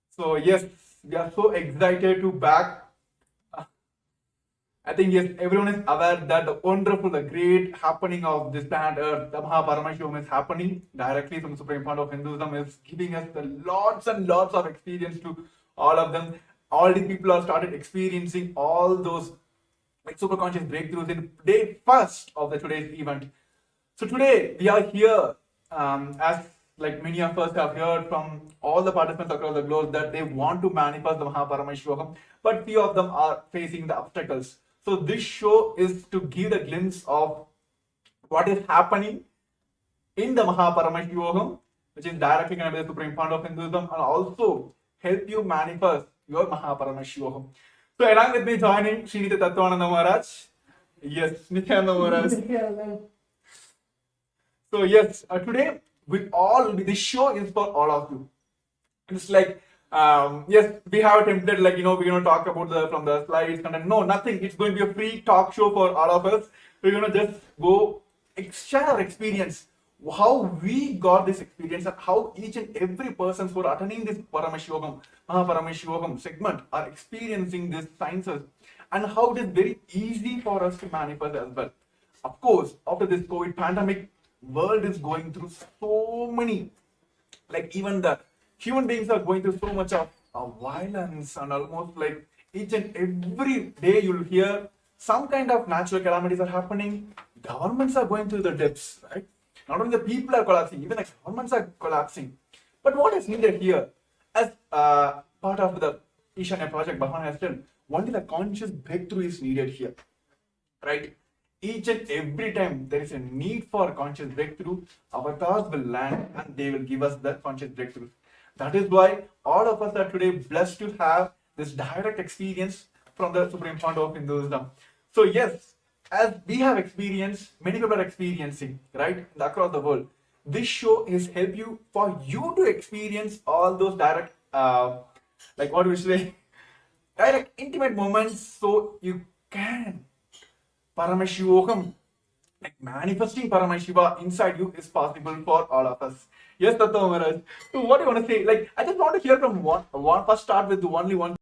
So yes, we are so excited to back. I think yes, everyone is aware that the wonderful, the great happening of this planet Earth, the Paramashivam is happening directly from the Supreme Fount of Hinduism, is giving us the lots and lots of experience to all of them. All the people have started experiencing all those like super conscious breakthroughs in day first of the today's event. So today we are here, as like many of us have heard from all the participants across the globe that they want to manifest the Paramashivam, but few of them are facing the obstacles. So this show is to give the glimpse of what is happening in the Paramashivam, which is directly connected with the Supreme Fount of Hinduism, and also help you manifest your Paramashivam. So along with me joining Sri Nithyananda Maharaj. Yes, Nithyananda Maharaj. So yes, today this show is for all of you. It's like, yes, we have a template like, we're going to talk about from the slides, content. No, nothing. It's going to be a free talk show for all of us. We're going to just go share our experience, how we got this experience, and how each and every person who are attending this Paramashivam segment are experiencing these sciences, and how it is very easy for us to manifest as well. Of course, after this COVID pandemic, world is going through so many, like even the human beings are going through so much of violence, and almost like each and every day you'll hear some kind of natural calamities are happening. Governments are going through the depths, right? Not only the people are collapsing, even the governments are collapsing. But what is needed here, as part of the Ishanya project, Bhavan has done, only the conscious breakthrough is needed here, right? Each and every time there is a need for conscious breakthrough, avatars will land and they will give us that conscious breakthrough. That is why all of us are today blessed to have this direct experience from the Supreme Fount of Hinduism. So yes, as we have experienced, many people are experiencing, right, across the world. This show is help you for you to experience all those direct, like what we say, direct intimate moments, so you can Paramashivam, like manifesting Paramashiva inside you is possible for all of us. Yes, Tattva Maharaj. So what do you want to say? Like, I just want to hear from first start with only one.